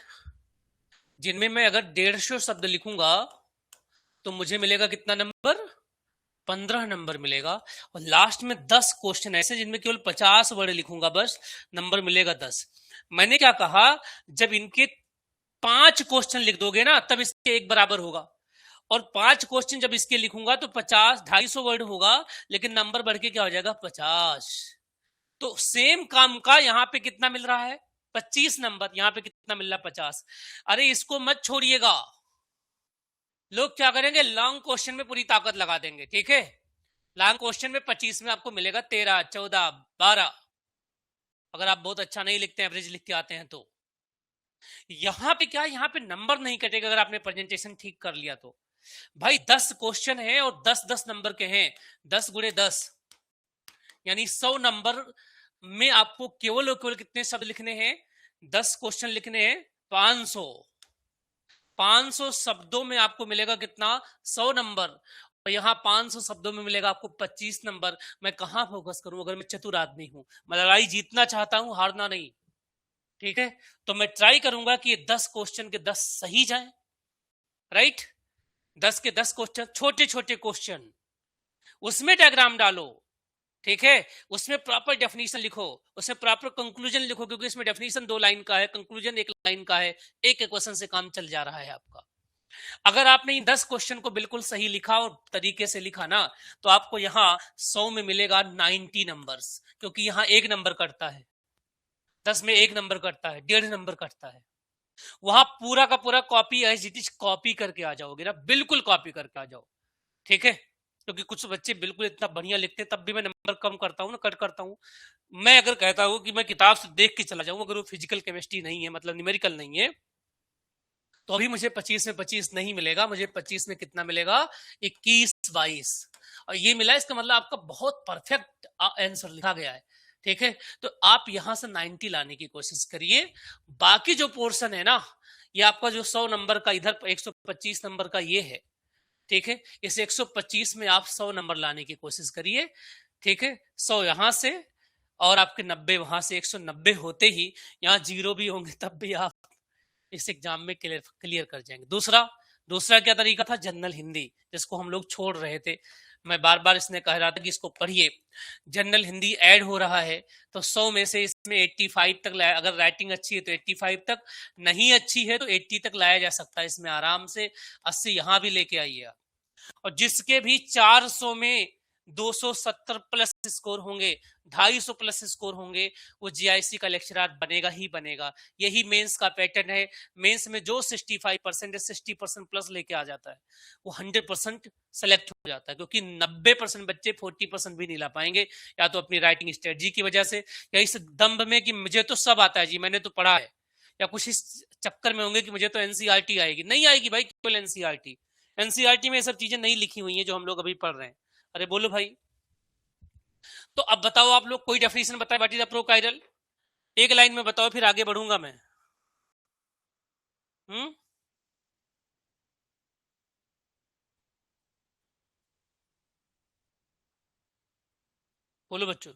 Speaker 1: जिनमें मैं अगर 150 शब्द लिखूंगा तो मुझे मिलेगा कितना नंबर, 15 नंबर मिलेगा। और लास्ट में 10 क्वेश्चन ऐसे जिनमें केवल 50 वर्ड लिखूंगा, बस नंबर मिलेगा 10। मैंने क्या कहा, जब इनके 5 क्वेश्चन लिख दोगे ना तब इसके एक बराबर होगा, और 5 क्वेश्चन जब इसके लिखूंगा तो 50 250 वर्ड होगा, लेकिन नंबर बढ़ के क्या हो जाएगा, 50। तो सेम काम का यहां पे कितना मिल रहा है, 25 नंबर, यहां पे कितना मिल रहा है, 50। अरे इसको मत छोड़िएगा, लोग क्या करेंगे, लॉन्ग क्वेश्चन में पूरी ताकत लगा देंगे, ठीक है। लॉन्ग क्वेश्चन में 25 में आपको मिलेगा 13, 14, 12, अगर आप बहुत अच्छा नहीं लिखते हैं, एवरेज लिख के आते हैं तो। यहां पे क्या, यहां पे नंबर नहीं कटेगा अगर आपने प्रेजेंटेशन ठीक कर लिया तो। भाई 10 क्वेश्चन है और 10-10 नंबर के हैं, 10 गुणे 10 यानी 100 नंबर में आपको केवल और केवल कितने शब्द लिखने हैं, 10 क्वेश्चन लिखने हैं, 500 शब्दों में आपको मिलेगा कितना, 100 नंबर, और यहां 500 शब्दों में मिलेगा आपको 25 नंबर। मैं कहां फोकस करूं, अगर मैं चतुर आदमी हूं, मैं लड़ाई जीतना चाहता हूं, हारना नहीं, ठीक है। तो मैं ट्राई करूंगा कि ये 10 क्वेश्चन के 10 सही जाएं, राइट। 10 के 10 क्वेश्चन, छोटे छोटे क्वेश्चन, उसमें डायग्राम डालो, ठीक है, उसमें प्रॉपर डेफिनेशन लिखो, उसमें प्रॉपर कंक्लूजन लिखो, क्योंकि इसमें डेफिनेशन 2 लाइन का है, कंक्लूजन 1 लाइन का है, एक क्वेश्चन से काम चल जा रहा है आपका। अगर आपने इन 10 क्वेश्चन को बिल्कुल सही लिखा और तरीके से लिखा ना, तो आपको यहां 100 में मिलेगा 90 नंबर्स, क्योंकि यहां 1 नंबर कटता है, 10 में 1 नंबर कटता है, 1.5 नंबर कटता है। वहां पूरा का पूरा copy as it is copy करके आ जाओगे ना, बिल्कुल कॉपी करके आ जाओ, ठीक है। क्योंकि कुछ बच्चे बिल्कुल इतना बढ़िया लिखते हैं, तब भी मैं नंबर कम करता हूँ ना, कट करता हूँ। मैं अगर कहता हूँ कि मैं किताब से देख के चला जाऊं, अगर वो फिजिकल केमिस्ट्री नहीं है, मतलब न्यूमेरिकल नहीं है, तो अभी मुझे 25 में 25 नहीं मिलेगा, मुझे 25 में कितना मिलेगा, 21-22, और ये मिला, इसका मतलब आपका बहुत परफेक्ट आंसर लिखा गया है, ठीक है। तो आप यहां से 90 लाने की कोशिश करिए। बाकी जो पोर्शन है ना, ये आपका जो 100 नंबर का, इधर 125 नंबर का ये है, ठीक है। इस 125 में आप 100 नंबर लाने की कोशिश करिए, ठीक है। 100 यहां से और आपके 90 वहां से, 190 होते ही यहाँ 0 भी होंगे, तब भी आप इस एग्जाम में क्लियर कर जाएंगे। दूसरा क्या तरीका था, जनरल हिंदी, जिसको हम लोग छोड़ रहे थे। मैं बार बार इसने कह रहा था कि इसको पढ़िए, जनरल हिंदी ऐड हो रहा है, तो 100 में से इसमें 85 तक लाया, अगर राइटिंग अच्छी है तो 85 तक, नहीं अच्छी है तो 80 तक लाया जा सकता है इसमें आराम से, 80 यहां भी लेके आइए आप। और जिसके भी 400 में 270 प्लस स्कोर होंगे, 250 प्लस स्कोर होंगे, वो जीआईसी का लेक्चरर बनेगा ही बनेगा। यही मेंस का पैटर्न है। मेंस में जो 65% 60% प्लस लेके आ जाता है, वो 100% सेलेक्ट हो जाता है, क्योंकि 90% बच्चे 40% भी नहीं ला पाएंगे, या तो अपनी राइटिंग स्ट्रेटजी की वजह से, या इस दम्भ में कि मुझे तो सब आता है जी, मैंने तो पढ़ा है, या कुछ इस चक्कर में होंगे कि मुझे तो एनसीईआरटी आएगी। नहीं आएगी भाई, केवल एनसीईआरटी, एनसीईआरटी में ये सब चीजें नहीं लिखी हुई हैं जो हम लोग अभी पढ़ रहे हैं। अरे बोलो भाई। तो अब बताओ आप लोग, कोई डेफिनेशन बताए व्हाट इज द प्रोकाइरल, एक लाइन में बताओ, फिर आगे बढ़ूंगा मैं। बोलो बच्चों।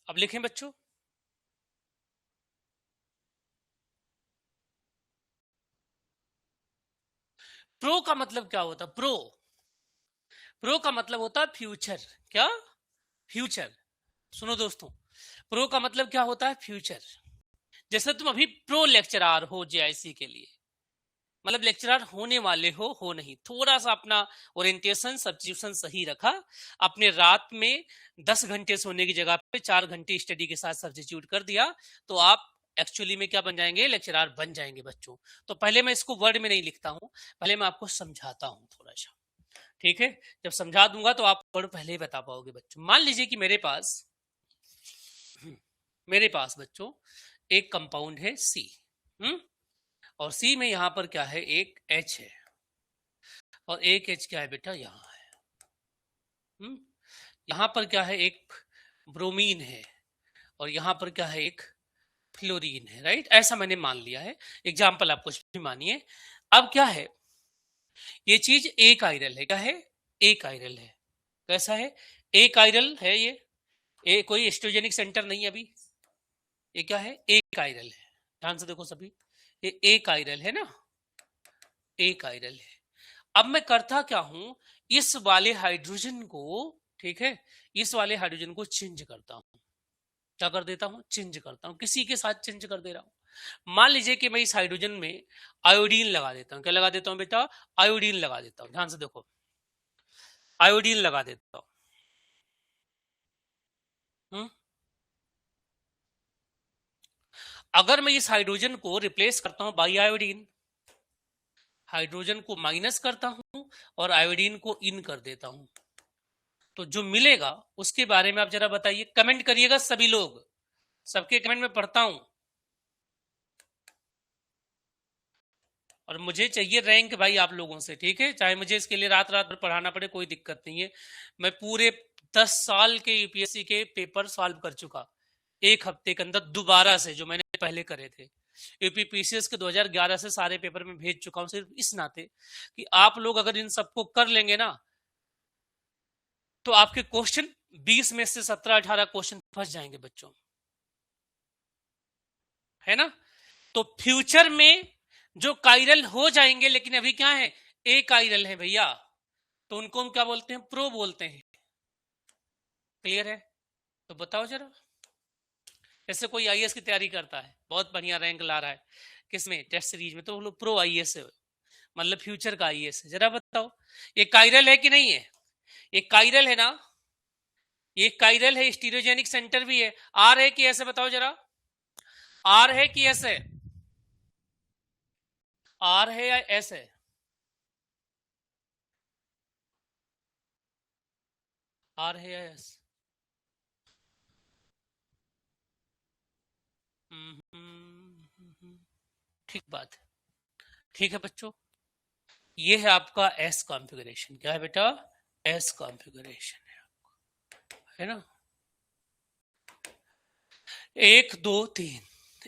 Speaker 1: अब लिखें बच्चों। प्रो का मतलब क्या होता है, प्रो का मतलब होता है फ्यूचर। क्या, फ्यूचर। सुनो दोस्तों, प्रो का मतलब क्या होता है, फ्यूचर। जैसे तुम अभी प्रो लेक्चरर हो जेआईसी के लिए, मतलब लेक्चरर होने वाले हो नहीं, थोड़ा सा अपना ओरिएंटेशन सब्स्टिट्यूशन सही रखा, अपने रात में 10 घंटे सोने की जगह पे 4 घंटे स्टडी के साथ सब्स्टिट्यूट कर दिया, तो आप एक्चुअली में क्या बन जाएंगे, लेक्चरार बन जाएंगे बच्चों। तो पहले मैं इसको वर्ड में नहीं लिखता हूं, पहले मैं आपको समझाता हूं थोड़ा सा, ठीक है। जब समझा दूंगा तो आप वर्ड पहले ही बता पाओगे बच्चों। मान लीजिए कि मेरे पास बच्चों एक कंपाउंड है सी, और सी में यहां पर क्या है, एक एच है, और एक एच क्या है बेटा, यहां है। यहां पर क्या है, एक ब्रोमीन है, और यहां पर क्या है, एक फ्लोरीन है, राइट। ऐसा मैंने मान लिया है, एग्जाम्पल आप कुछ भी मानिए। अब क्या है, ये चीज एक आयरल है, क्या है, एक आयरल है। कैसा है, एक आयरल है ये कोई एस्ट्रोजेनिक सेंटर नहीं है अभी, ये क्या है, एक आयरल है। ध्यान से देखो सभी, ये एक आयरल है ना, एक आयरल है। अब मैं करता क्या हूं, इस वाले हाइड्रोजन को, ठीक है, इस वाले हाइड्रोजन को चेंज करता हूं। क्या कर देता हूं, चेंज करता हूं, किसी के साथ चेंज कर दे रहा हूं। मान लीजिए कि मैं इस हाइड्रोजन में आयोडीन लगा देता हूं। क्या लगा देता हूं बेटा, आयोडीन लगा देता हूं। ध्यान से देखो, आयोडीन लगा देता हूं। अगर मैं इस हाइड्रोजन को रिप्लेस करता हूं बाई आयोडीन, हाइड्रोजन को माइनस करता हूं और आयोडीन को इन कर देता हूं, तो जो मिलेगा उसके बारे में आप जरा बताइए, कमेंट करिएगा सभी लोग, सबके कमेंट में पढ़ता हूं। और मुझे चाहिए रैंक भाई आप लोगों से, ठीक है, चाहे मुझे इसके लिए रात रात भर पढ़ाना पड़े, कोई दिक्कत नहीं है। मैं पूरे 10 साल के यूपीएससी के पेपर सॉल्व कर चुका एक हफ्ते के अंदर, दोबारा से जो मैंने पहले करे थे। यूपीपीसीएस के 2011 से सारे पेपर में भेज चुका हूं, सिर्फ इस नाते कि आप लोग अगर इन सबको कर लेंगे ना, तो आपके क्वेश्चन 20 में से 17-18 क्वेश्चन फंस जाएंगे बच्चों, है ना। तो फ्यूचर में जो कायरल हो जाएंगे, लेकिन अभी क्या है, एक कायरल है भैया, तो उनको हम क्या बोलते हैं, प्रो बोलते हैं। क्लियर है, तो बताओ जरा, जैसे कोई आईएएस की तैयारी करता है, बहुत बढ़िया रैंक ला रहा है, किसमें, टेस्ट सीरीज में, तो वो लोग प्रो आईएएस है, मतलब फ्यूचर का आईएएस है। जरा बताओ, ये कायरल है कि नहीं है, ये कायरल है ना, ये कायरल है, स्टीरियोजेनिक सेंटर भी है। आर है कि ऐसे, बताओ जरा, आर है कि एस है, आर है या एस है, आर है या एस। ठीक बात है, ठीक है बच्चों, ये है आपका एस कॉन्फ़िगरेशन। क्या है बेटा, एस कॉन्फ़िगरेशन है ना। 1 2 3,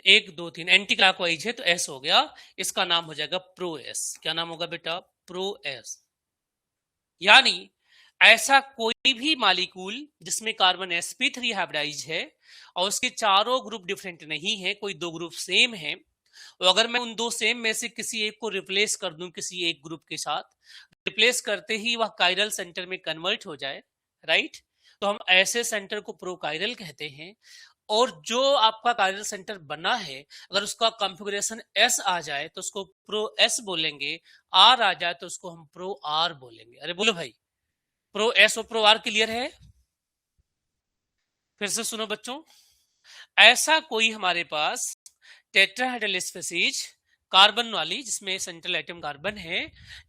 Speaker 1: 1 2 3 एंटी क्लॉकवाइज है, तो एस हो गया, इसका नाम हो जाएगा प्रो एस। क्या नाम होगा बेटा, प्रो एस। यानी ऐसा कोई भी मॉलिक्यूल जिसमें कार्बन sp3 हाइब्रिडाइज है और उसके चारों ग्रुप डिफरेंट नहीं है, कोई दो ग्रुप सेम है, तो अगर मैं उन दो सेम में से किसी एक को रिप्लेस कर दूं किसी एक ग्रुप के साथ, रिप्लेस करते ही वह कायरल सेंटर में कन्वर्ट हो जाए, राइट, तो हम ऐसे सेंटर को प्रोकायरल कहते हैं। और जो आपका कायरल सेंटर बना है, अगर उसका कॉन्फ़िगरेशन एस आ जाए तो उसको प्रो एस बोलेंगे, आर आ जाए तो उसको हम प्रो आर बोलेंगे। अरे बोलो भाई, प्रो एस और प्रो आर क्लियर है। फिर से सुनो बच्चों, ऐसा कोई हमारे पास टेट्राहेड्रल स्पीशीज कार्बन वाली, जिसमें सेंट्रल एटम कार्बन है,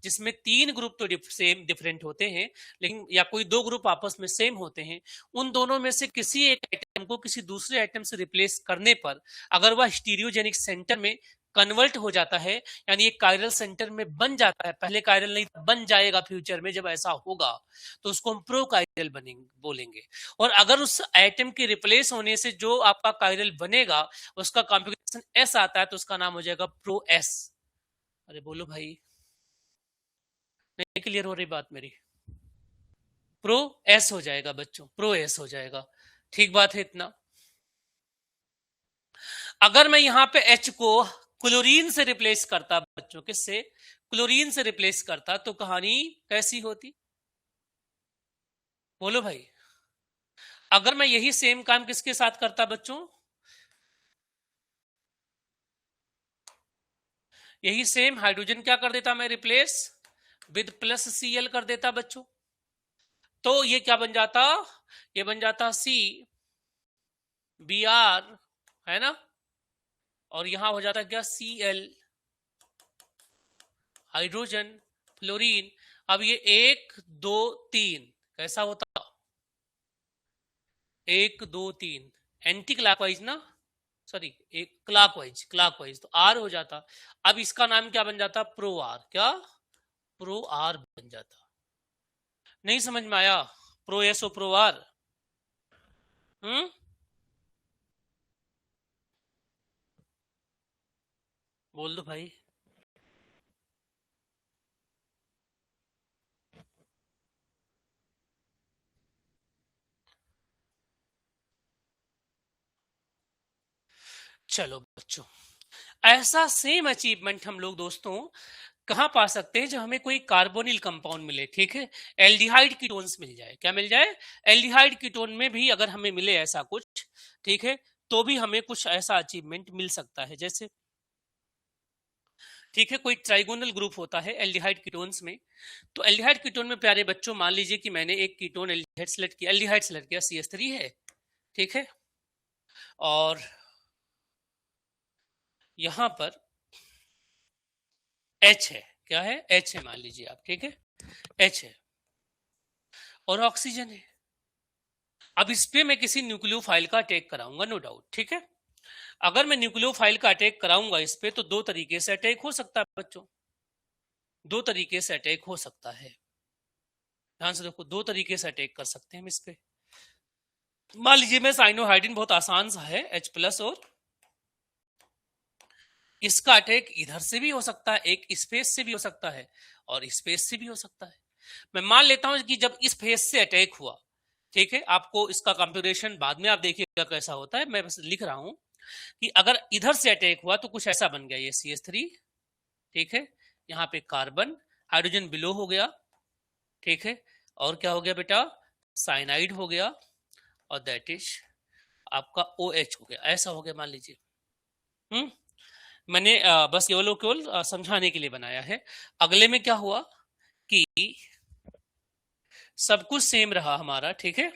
Speaker 1: जिसमें 3 ग्रुप तो सेम डिफरेंट होते हैं, लेकिन या कोई 2 ग्रुप आपस में सेम होते हैं, उन दोनों में से किसी एक एटम को किसी दूसरे एटम से रिप्लेस करने पर अगर वह स्टीरियोजेनिक सेंटर में कन्वर्ट हो जाता है, यानी एक कायरल सेंटर में बन जाता है, पहले कायरल नहीं बन जाएगा फ्यूचर में, जब ऐसा होगा तो उसको हम प्रो कायरल बनेंगे बोलेंगे। और अगर उस एटम के रिप्लेस होने से जो आपका कायरल बनेगा उसका कॉन्फ़िगरेशन एस आता है, तो उसका नाम हो जाएगा प्रो एस। अरे बोलो भाई, नहीं क्लियर हो रही बात मेरी, प्रो एस हो जाएगा बच्चों, प्रो एस हो जाएगा, ठीक बात है इतना। अगर मैं यहां पे एच को क्लोरीन से रिप्लेस करता बच्चों, किससे, क्लोरीन से रिप्लेस करता, तो कहानी कैसी होती, बोलो भाई। अगर मैं यही सेम काम किसके साथ करता बच्चों, यही सेम हाइड्रोजन क्या कर देता मैं, रिप्लेस विद प्लस Cl कर देता बच्चों, तो ये क्या बन जाता, ये बन जाता सी बी आर, है ना, और यहां हो जाता क्या, Cl, हाइड्रोजन, फ्लोरीन। अब ये 1 2 3 कैसा होता, 1 2 3 एंटी क्लॉकवाइज ना, सॉरी एक क्लॉकवाइज, क्लॉकवाइज तो आर हो जाता। अब इसका नाम क्या बन जाता, प्रो आर, क्या, प्रो आर बन जाता। नहीं समझ में आया, pro S or pro R. बोल दो भाई। चलो बच्चों, ऐसा सेम अचीवमेंट हम लोग दोस्तों कहां पा सकते हैं, जब हमें कोई कार्बोनिल कंपाउंड मिले, ठीक है, एल्डिहाइड कीटोन्स मिल जाए, क्या मिल जाए, एल्डिहाइड कीटोन में भी अगर हमें मिले ऐसा कुछ, ठीक है, तो भी हमें कुछ ऐसा अचीवमेंट मिल सकता है। जैसे ठीक है, कोई ट्राइगोनल ग्रुप होता है एल्डिहाइड कीटोन्स में, तो एल्डिहाइड कीटोन में प्यारे बच्चों मान लीजिए कि मैंने एक कीटोन एल्डिहाइड सेलेक्ट किया, CH3 है, ठीक है, और यहां पर H है, क्या है, H है मान लीजिए आप, ठीक है, H है और ऑक्सीजन है। अब इस पे मैं किसी न्यूक्लियोफाइल का अटैक कराऊंगा, नो डाउट, ठीक है। अगर मैं न्यूक्लियोफाइल का अटैक कराऊंगा इस पे, तो दो तरीके से अटैक हो सकता है बच्चों, दो तरीके से अटैक हो सकता है। ध्यान से देखो, दो तरीके से अटैक कर सकते हैं हम इस पे। मान लीजिए मैं साइनोहाइड्रिन, बहुत आसान सा है, H+ और इसका अटैक इधर से भी हो सकता है, एक स्पेस से भी हो सकता है और स्पेस से भी हो सकता है। मैं मान लेता हूं कि जब इस फेस से अटैक हुआ, ठीक है, आपको इसका कंप्यूटेशन बाद में आप देखिएगा कैसा होता है, मैं बस लिख रहा हूं कि अगर इधर से अटैक हुआ तो कुछ ऐसा बन गया, ये CH3, ठीक है, यहाँ पे कार्बन, हाइड्रोजन बिलो हो गया, ठीक है, और क्या हो गया बेटा, साइनाइड हो गया, और दैट इज आपका OH हो गया, ऐसा हो गया मान लीजिए। मैंने बस केवल केवल समझाने के लिए बनाया है। अगले में क्या हुआ कि सब कुछ सेम रहा हमारा, ठीक है,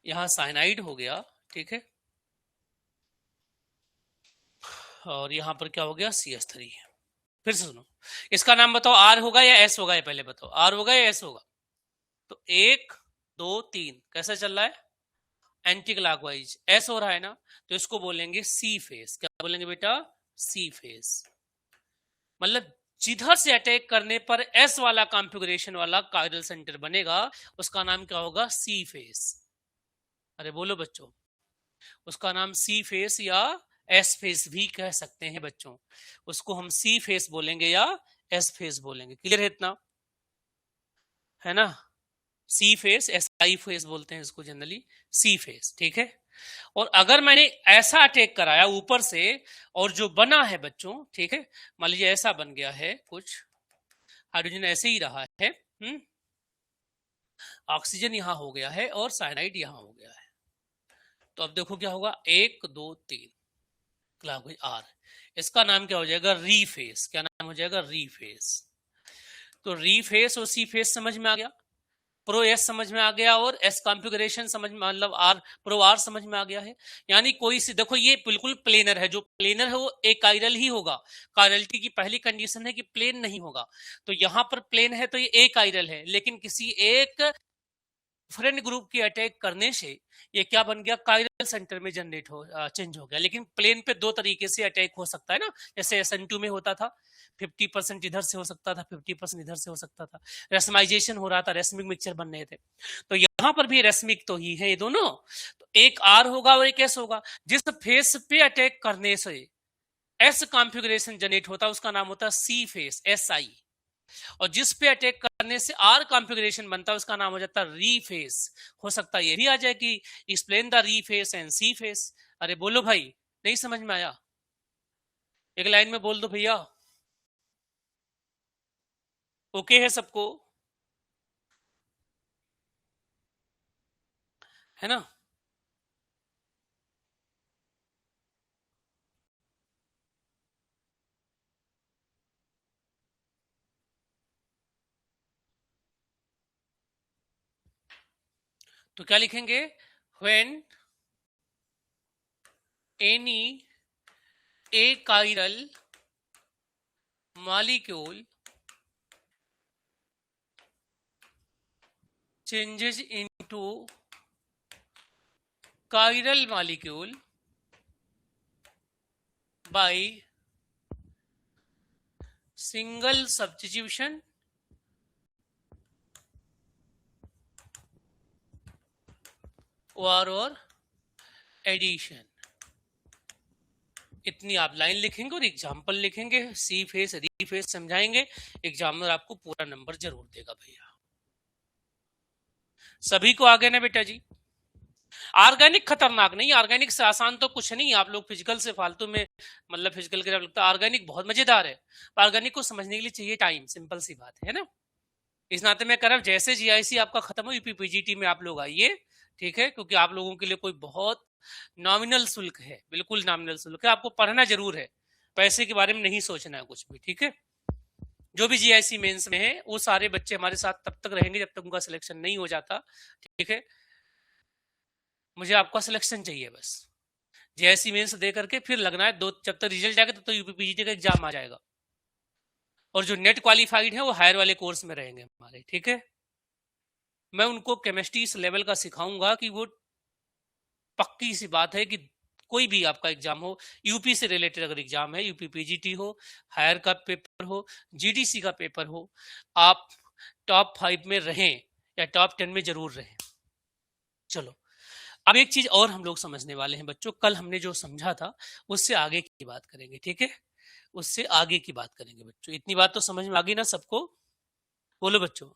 Speaker 1: यहां साइनाइड हो गया, ठीक है, और यहां पर क्या हो गया, CH3। फिर से सुनो, इसका नाम बताओ, आर होगा या एस होगा, ये पहले बताओ, आर होगा या एस होगा। तो 1 2 3 कैसा चल रहा है, एंटी क्लॉकवाइज, एस हो रहा है ना, तो इसको बोलेंगे सी फेस। क्या बोलेंगे बेटा, सी फेस। मतलब जिधर से अटैक करने पर एस वाला कॉन्फ़िगरेशन वाला कायरल सेंटर बनेगा, उसका नाम क्या होगा, सी फेस। अरे बोलो बच्चों, उसका नाम सी फेस या एस फेस भी कह सकते हैं बच्चों, उसको हम सी फेस बोलेंगे या एस फेस बोलेंगे। क्लियर है इतना, है ना, सी फेस, SI फेस बोलते हैं इसको जनरली, सी फेस, ठीक है। और अगर मैंने ऐसा अटैक कराया ऊपर से, और जो बना है बच्चों, ठीक है, मान लीजिए ऐसा बन गया है कुछ, हाइड्रोजन ऐसे ही रहा है, ऑक्सीजन यहां हो गया है और साइनाइड यहां हो गया है, तो अब देखो क्या होगा, 1 2 3 क्लॉकवाइज आर, इसका नाम क्या हो जाएगा, रीफेस। क्या नाम हो जाएगा, रीफेस। तो रीफेस और सी फेस समझ में आ गया, प्रो एस समझ में आ गया, और एस कॉन्फ़िगरेशन समझ में, मतलब आर, प्रो आर समझ में आ गया है। यानी कोई सी, देखो ये बिल्कुल प्लेनर है, जो प्लेनर है वो एक कायरल ही होगा। कायरलिटी की पहली कंडीशन है कि प्लेन नहीं होगा, तो यहां पर प्लेन है तो ये एक कायरल है, लेकिन किसी एक फ्रेंड ग्रुप के अटैक करने से ये क्या बन गया, कायरल सेंटर में जनरेट हो, चेंज हो गया। लेकिन प्लेन पे दो तरीके से अटैक हो सकता है ना, जैसे SN2 में होता था, 50% इधर से हो सकता था, 50% इधर से हो सकता था, रेसमाइजेशन हो रहा था, रेसमिक मिक्सचर बन रहे थे। तो यहाँ पर भी रेसमिक तो ही है ये दोनों, तो एक आर होगा और एक एस होगा। जिस फेस पे अटैक करने से एस कॉन्फ़िगरेशन जनरेट होता है उसका नाम होता है सी फेस, SI, और जिस पे अटैक करने से आर कॉन्फ़िगरेशन बनता है उसका नाम हो जाता है रीफेस। हो सकता है ये भी आ जाए कि explain the re face and si face. अरे बोलो भाई, नहीं समझ में आया, एक लाइन में बोल दो भैया, ओके है सबको, है ना। तो क्या लिखेंगे, when any A chiral molecule changes into chiral molecule by single substitution और एडिशन। इतनी आप लाइन लिखेंगे और एग्जाम्पल लिखेंगे, सी फेस री फेस समझाएंगे, एग्जामिनर आपको पूरा नंबर जरूर देगा भैया। सभी को आ गया ना बेटा जी? ऑर्गेनिक खतरनाक नहीं, ऑर्गेनिक से आसान तो कुछ नहीं। आप लोग फिजिकल से फालतू में मतलब फिजिकल के लगता है, ऑर्गेनिक बहुत मजेदार है। ऑर्गेनिक को समझने के लिए चाहिए टाइम, सिंपल सी बात है ना। इस नाते मैं कर जैसे जीआईसी आपका खत्म हो यूपीपीजीटी में आप लोग आइए, ठीक है, क्योंकि आप लोगों के लिए कोई बहुत नॉमिनल शुल्क है, बिल्कुल नॉमिनल शुल्क है। आपको पढ़ना जरूर है, पैसे के बारे में नहीं सोचना है कुछ भी, ठीक है। जो भी जीआईसी मेंस में है वो सारे बच्चे हमारे साथ तब तक रहेंगे जब तक उनका सिलेक्शन नहीं हो जाता, ठीक है। मुझे आपका सिलेक्शन चाहिए बस। जीआईसी मेंस दे करके फिर लगना है दो, जब तक रिजल्ट आएगा तब तक यूपीपीजीटी का एग्जाम आ जाएगा। और जो नेट क्वालिफाइड है वो हायर वाले कोर्स में रहेंगे हमारे, ठीक है। मैं उनको केमिस्ट्री इस लेवल का सिखाऊंगा कि वो पक्की सी बात है कि कोई भी आपका एग्जाम हो, यूपी से रिलेटेड अगर एग्जाम है, यूपी पीजीटी हो, हायर का पेपर हो, जीडीसी का पेपर हो, आप टॉप 5 में रहें या टॉप 10 में जरूर रहें। चलो अब एक चीज और हम लोग समझने वाले हैं बच्चों, कल हमने जो समझा था उससे आगे की बात करेंगे, ठीक है। उससे आगे की बात करेंगे बच्चों। इतनी बात तो समझ में आ गई ना सबको? बोलो बच्चों।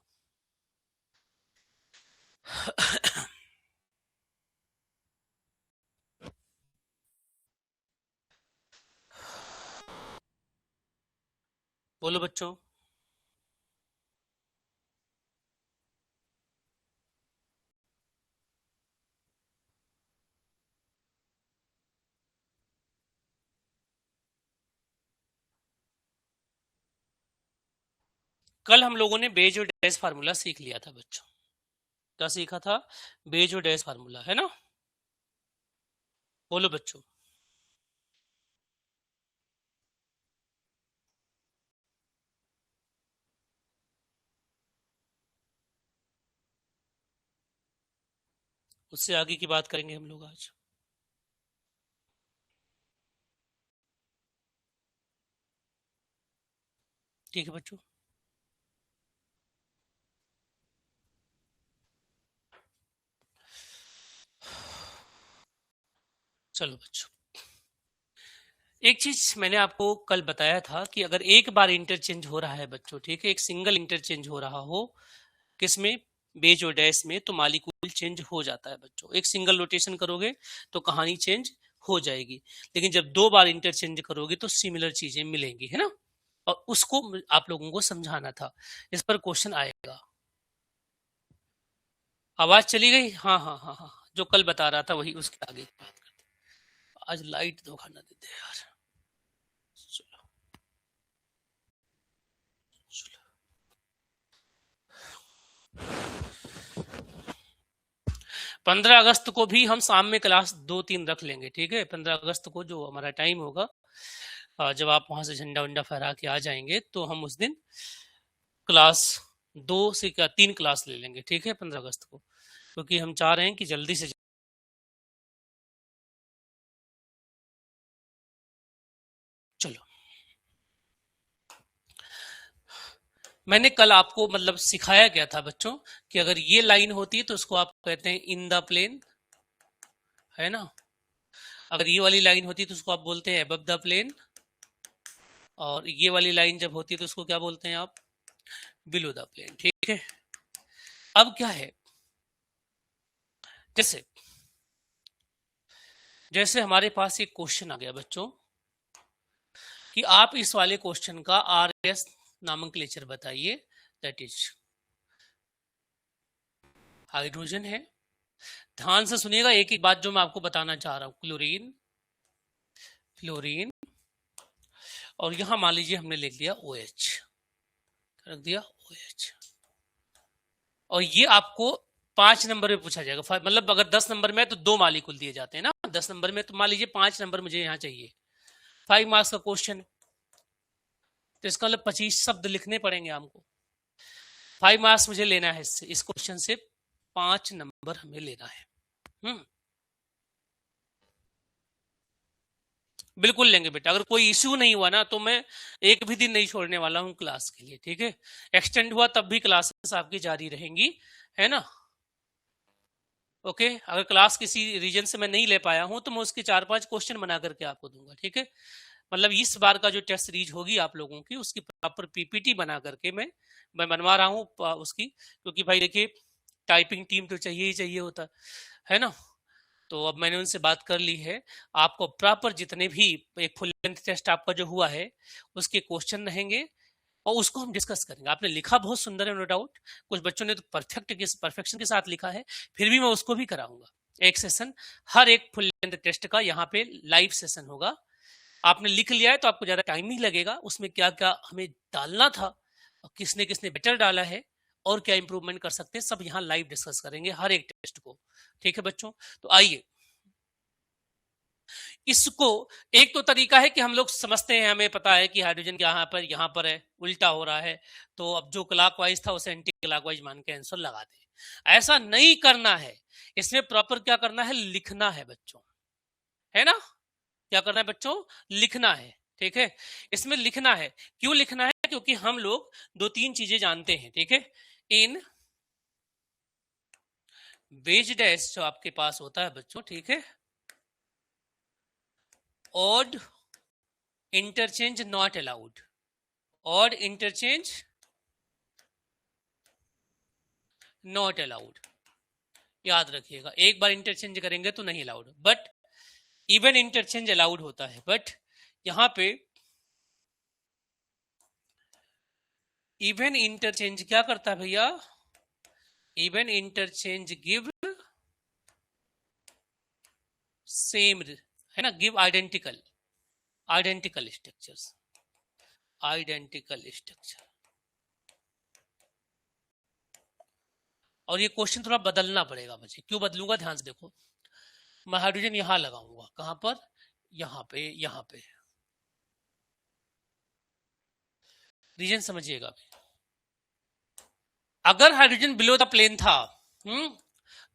Speaker 1: बोलो बच्चों। कल हम लोगों ने बेज और डैश फार्मूला सीख लिया था बच्चों। क्या सीखा था? बेज और डैश फार्मूला, है ना। बोलो बच्चों। उससे आगे की बात करेंगे हम लोग आज। ठीक है बच्चों। चलो बच्चों, एक चीज मैंने आपको कल बताया था कि अगर एक बार इंटरचेंज हो रहा है बच्चों, ठीक है, एक सिंगल इंटरचेंज हो रहा हो किसमें, बेज और डैश में, तो मॉलिक्यूल चेंज हो जाता है बच्चों। एक सिंगल रोटेशन करोगे तो कहानी चेंज हो जाएगी, लेकिन जब दो बार इंटरचेंज करोगे तो सिमिलर चीजें मिलेंगी, है ना। और उसको आप लोगों को समझाना था, इस पर क्वेश्चन आएगा। आवाज चली गई? हाँ हाँ हाँ हाँ, जो कल बता रहा था वही, उसके आगे की बात करते। आज लाइट धोखा ना देते यार। चलो चलो, 15 अगस्त को भी हम शाम में क्लास 2-3 रख लेंगे, ठीक है। 15 अगस्त को जो हमारा टाइम होगा, जब आप वहां से झंडा वंडा फहरा के आ जाएंगे तो हम उस दिन क्लास 2 से क्या 3 क्लास ले लेंगे, ठीक है, 15 अगस्त को, क्योंकि हम चाह रहे हैं कि जल्दी से। चलो, मैंने कल आपको मतलब सिखाया गया था बच्चों कि अगर ये लाइन होती है तो उसको आप कहते हैं इन द प्लेन, है ना। अगर ये वाली लाइन होती है तो उसको आप बोलते हैं अबव द प्लेन, और ये वाली लाइन जब होती है तो उसको क्या बोलते हैं आप, बिलो द प्लेन, ठीक है। अब क्या है, जैसे जैसे हमारे पास एक क्वेश्चन आ गया बच्चों कि आप इस वाले क्वेश्चन का आरएस नामकलेचर बताइए, दैट इज हाइड्रोजन है। ध्यान से सुनिएगा एक एक बात जो मैं आपको बताना चाह रहा हूं, क्लोरीन, फ्लोरीन, और यहां मान लीजिए हमने लिख दिया OH, रख दिया OH, और ये आपको 5 नंबर में पूछा जाएगा। मतलब अगर 10 नंबर में है तो 2 मॉलिक्यूल दिए जाते हैं ना, 10 नंबर में तो मान लीजिए 5 नंबर मुझे यहाँ चाहिए, 5 मार्क्स का क्वेश्चन, तो इसका मतलब 25 शब्द लिखने पड़ेंगे हमको। 5 मार्क्स मुझे लेना है इससे, इस क्वेश्चन से 5 नंबर हमें लेना है। बिल्कुल लेंगे बेटा, अगर कोई इश्यू नहीं हुआ ना तो मैं एक भी दिन नहीं छोड़ने वाला हूँ क्लास के लिए, ठीक है। एक्सटेंड हुआ तब भी क्लासेस आपकी जारी रहेंगी, है ना। ओके, अगर क्लास किसी रीजन से मैं नहीं ले पाया हूं तो मैं उसके 4-5 क्वेश्चन बना करके आपको दूंगा, ठीक है। मतलब इस बार का जो टेस्ट सीरीज होगी आप लोगों की, उसकी प्रॉपर पीपीटी बना करके मैं बनवा रहा हूँ उसकी, क्योंकि भाई देखिए टाइपिंग टीम तो चाहिए ही चाहिए होता है ना। तो अब मैंने उनसे बात कर ली है, आपको प्रॉपर जितने भी एक फुल लेंथ टेस्ट आपका जो हुआ है उसके क्वेश्चन रहेंगे और उसको हम डिस्कस करेंगे। आपने लिखा बहुत सुंदर है, नो डाउट, कुछ बच्चों ने तो परफेक्शन के साथ लिखा है, फिर भी मैं उसको भी कराऊंगा एक सेशन, हर एक फुल लेंथ टेस्ट का यहाँ पे लाइव सेशन होगा। आपने लिख लिया है तो आपको ज्यादा टाइम नहीं लगेगा, उसमें क्या क्या हमें डालना था, किसने किसने बेटर डाला है और क्या इंप्रूवमेंट कर सकते हैं, सब यहाँ लाइव डिस्कस करेंगे हर एक टेस्ट को, ठीक है बच्चों। तो आइए, इसको एक तो तरीका है कि हम लोग समझते हैं, हमें पता है कि हाइड्रोजन यहाँ पर है, उल्टा हो रहा है, तो अब जो क्लॉकवाइज था उसे एंटी क्लॉकवाइज मान के आंसर लगा दे। ऐसा नहीं करना है, इसमें प्रॉपर क्या करना है, लिखना है बच्चों, है ना। क्या करना है बच्चों, लिखना है, ठीक है। इसमें लिखना है, क्यों लिखना है, क्योंकि हम लोग 2-3 चीजें जानते हैं, ठीक है। इन बेज डैश जो आपके पास होता है बच्चों, ठीक है, odd interchange not allowed, odd interchange not allowed, याद रखिएगा। एक बार इंटरचेंज करेंगे तो नहीं allowed, but even interchange allowed होता है। बट यहां पे इवन इंटरचेंज क्या करता है भैया, इवन इंटरचेंज गिव सेम, है ना, give identical structures, identical structure. और ये क्वेश्चन थोड़ा बदलना पड़ेगा मुझे, क्यों बदलूंगा ध्यान से देखो, मैं हाइड्रोजन यहां लगाऊंगा, कहां पर, यहां पे रीजन समझिएगा। अगर हाइड्रोजन बिलो द प्लेन था,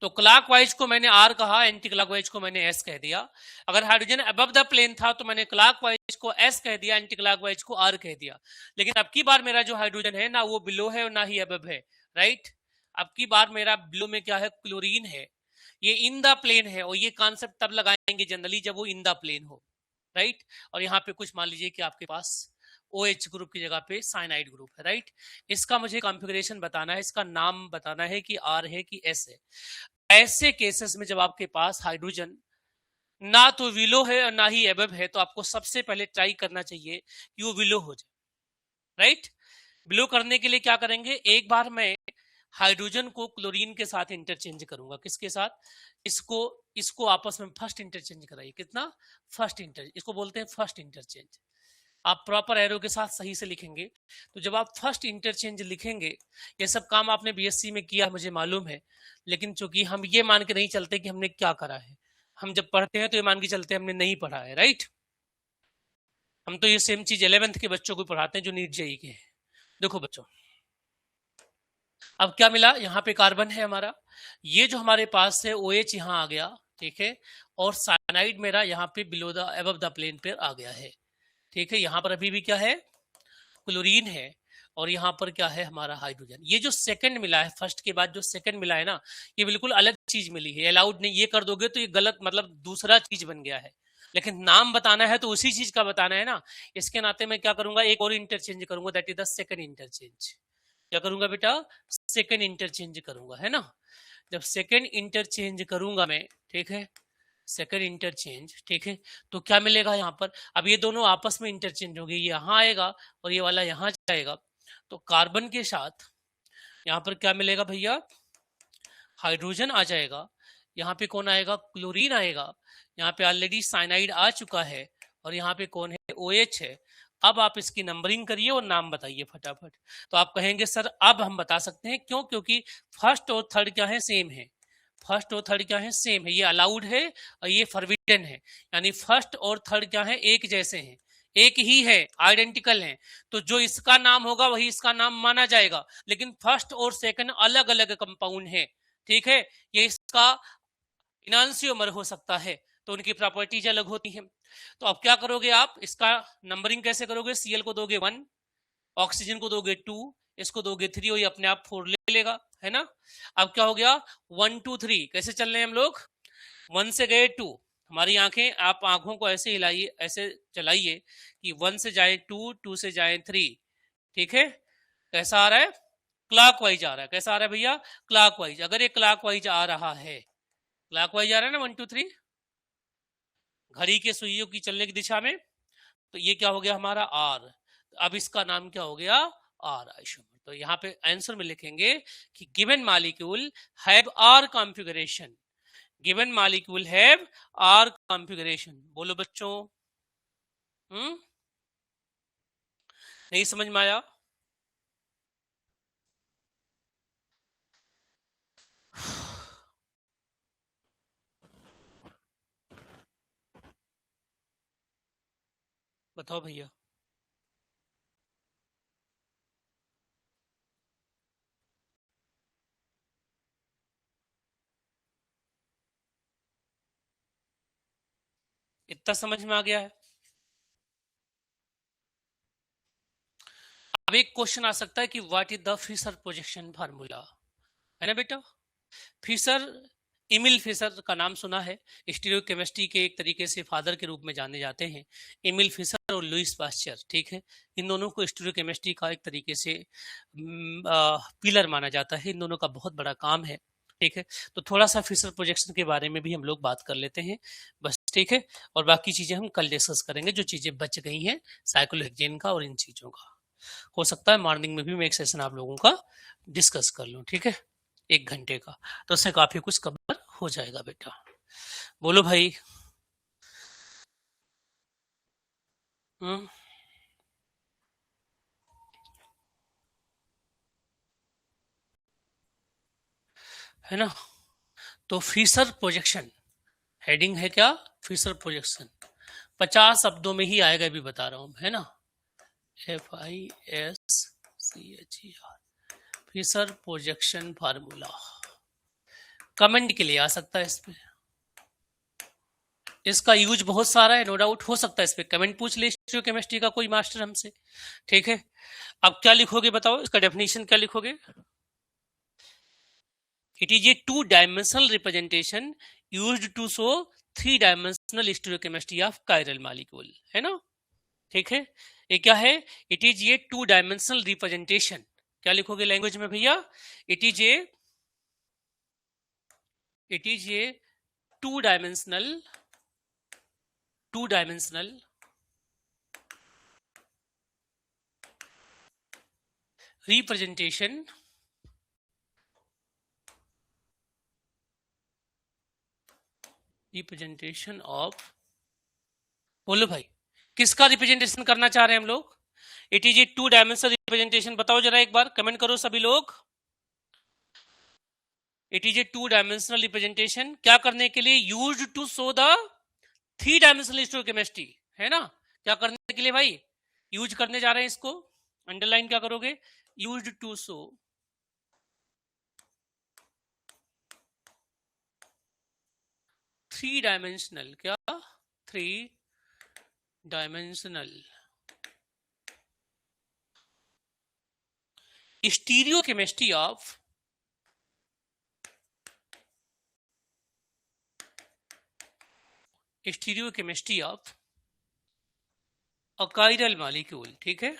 Speaker 1: तो क्लॉकवाइज को मैंने आर कहा, एंटी क्लॉकवाइज को मैंने एस कह दिया। अगर हाइड्रोजन अबव द प्लेन था तो मैंने क्लॉकवाइज को एस कह दिया, एंटी क्लॉकवाइज को आर कह दिया। लेकिन अब की बार मेरा जो हाइड्रोजन है ना वो बिलो है और ना ही अबव है, राइट। अब की बार मेरा बिलो में क्या है, क्लोरीन है, ये इन द प्लेन है, और ये कॉन्सेप्ट तब लगाएंगे जनरली जब वो इन द प्लेन हो, राइट। और यहाँ पे कुछ मान लीजिए कि आपके पास OH ग्रुप की जगह पे साइनाइड ग्रुप है, राइट। इसका मुझे कॉन्फ़िगरेशन बताना है, इसका नाम बताना है कि आर है कि एस है। ऐसे केसेस में जब आपके पास हाइड्रोजन ना तो विलो है और ना ही एबब है, तो आपको सबसे पहले ट्राई करना चाहिए कि वो विलो हो जाए, राइट। विलो करने के लिए क्या करेंगे, एक बार मैं हाइड्रोजन को क्लोरीन के साथ इंटरचेंज करूंगा, किसके साथ, इसको इसको आपस में फर्स्ट इंटरचेंज कराइए, कितना, फर्स्ट इंटरचेंज, इसको बोलते हैं फर्स्ट इंटरचेंज। आप प्रॉपर एरो के साथ सही से लिखेंगे, तो जब आप फर्स्ट इंटरचेंज लिखेंगे, ये सब काम आपने बीएससी में किया मुझे मालूम है, लेकिन चूंकि हम ये मान के नहीं चलते कि हमने क्या करा है, हम जब पढ़ते हैं तो ये मान के चलते हैं हमने नहीं पढ़ा है, राइट। हम तो ये सेम चीज 11th के बच्चों को पढ़ाते हैं जो नीट जेई के हैं। देखो बच्चों, अब क्या मिला, यहाँ पे कार्बन है हमारा, ये जो हमारे पास है OH यहाँ आ गया, ठीक है, और साइनाइड मेरा यहाँ पे below the above the plane पे आ गया है, ठीक है। यहाँ पर अभी भी क्या है, क्लोरीन है, और यहाँ पर क्या है हमारा हाइड्रोजन। ये जो सेकंड मिला है, फर्स्ट के बाद जो सेकंड मिला है ना, ये बिल्कुल अलग चीज मिली है, अलाउड नहीं, ये कर दोगे तो ये गलत, मतलब दूसरा चीज बन गया है, लेकिन नाम बताना है तो उसी चीज का बताना है ना। इसके नाते मैं क्या करूंगा, एक और इंटरचेंज करूंगा, that is the second interchange. क्या करूंगा बेटा, सेकंड इंटरचेंज करूंगा, है ना। जब सेकंड इंटरचेंज करूंगा मैं, ठीक है, सेकंड इंटरचेंज, ठीक है, तो क्या मिलेगा यहाँ पर, अब ये दोनों आपस में इंटरचेंज होंगे, ये यहाँ आएगा और ये वाला यहाँ जाएगा, तो कार्बन के साथ यहाँ पर क्या मिलेगा भैया, हाइड्रोजन आ जाएगा, यहाँ पे कौन आएगा, क्लोरीन आएगा, यहाँ पे ऑलरेडी साइनाइड आ चुका है, और यहाँ पे कौन है, OH है। अब आप इसकी नंबरिंग करिए और नाम बताइए फटाफट। तो आप कहेंगे सर अब हम बता सकते हैं, क्यों, क्योंकि फर्स्ट और थर्ड क्या है, सेम है, फर्स्ट और थर्ड क्या है, सेम है, ये अलाउड है और ये फॉरबिडन है, यानी फर्स्ट और थर्ड क्या है, एक जैसे हैं, एक ही है, आइडेंटिकल है, तो जो इसका नाम होगा वही इसका नाम माना जाएगा, लेकिन फर्स्ट और सेकंड अलग अलग कंपाउंड है, ठीक है, ये इसका इनांसियोमर हो सकता है, तो उनकी प्रॉपर्टीज अलग होती हैं। तो अब क्या करोगे आप, इसका नंबरिंग कैसे करोगे, Cl को दोगे 1, ऑक्सीजन को दोगे 2, इसको दोगे 3 और ये अपने आप 4 ले लेगा, है ना। अब क्या हो गया, 1 2 3, कैसे चल रहे हैं हम लोग, 1 से गए 2, हमारी आंखें, आप आंखों को ऐसे हिलाइए, ऐसे चलाइए कि 1 से जाए 2, 2 से जाए 3, ठीक है, कैसा आ रहा है, क्लॉकवाइज आ रहा है, कैसा आ रहा है भैया, क्लॉकवाइज। अगर ये क्लॉकवाइज आ रहा है, क्लॉकवाइज आ रहा है ना 1 2 3, घड़ी के सुइयों की चलने की दिशा में, तो ये क्या हो गया हमारा आर, अब इसका नाम क्या हो गया, आर आइसोमर। तो यहाँ पे आंसर में लिखेंगे कि given molecule have R configuration, given molecule have R configuration. बोलो बच्चों, नहीं समझ में आया, बताओ भैया। इतना समझ में आ गया है। अब एक क्वेश्चन आ सकता है कि what is the Fischer projection formula, है ना बेटा। फिशर, इमिल फिशर का नाम सुना है, स्टीरियोकेमिस्ट्री के एक तरीके से फादर के रूप में जाने जाते हैं, इमिल फिशर और लुईस पास्चर, ठीक है, इन दोनों को स्टीरियोकेमिस्ट्री का एक तरीके से पिलर माना जाता है, इन दोनों का बहुत बड़ा काम है, ठीक है। तो थोड़ा सा फिशर प्रोजेक्शन के बारे में भी हम लोग बात कर लेते हैं बस, ठीक है, और बाकी चीजें हम कल डिस्कस करेंगे, जो चीजें बच गई हैं साइक्लोहेक्सेन का और इन चीजों का। हो सकता है मॉर्निंग में भी मैं एक सेशन आप लोगों का डिस्कस कर लूं, ठीक है, 1 घंटे का, तो उससे काफी कुछ कवर हो जाएगा बेटा। बोलो भाई। है ना। तो फिशर प्रोजेक्शन हेडिंग है क्या, फिशर प्रोजेक्शन 50 शब्दों में ही आएगा, भी बता रहा हूं, है ना, FISCHER, Fischer projection formula. Comment के लिए आ सकता है इस पे, इसका यूज बहुत सारा है, नो डाउट, हो सकता है इस पे कमेंट पूछ ले केमिस्ट्री का कोई मास्टर हमसे, ठीक है। अब क्या लिखोगे बताओ, इसका डेफिनेशन क्या लिखोगे, it is a 2-dimensional representation used to show 3-dimensional stereochemistry of chiral molecule, है ना, ठीक है। ये क्या है, it is a 2-dimensional representation, क्या लिखोगे लैंग्वेज में भैया, it is a 2-dimensional representation of, बोलो भाई, किसका रिप्रेजेंटेशन करना चाह रहे हैं हम लोग, it is a 2-dimensional representation, बताओ जरा एक बार, कमेंट करो सभी लोग। It is a 2-dimensional representation, क्या करने के लिए, used to show the 3-dimensional stereochemistry, है ना, क्या करने के लिए भाई, यूज करने जा रहे हैं इसको, अंडरलाइन क्या करोगे, यूज्ड टू शो 3-dimensional, क्या 3-dimensional stereochemistry of a chiral molecule, ठीक है,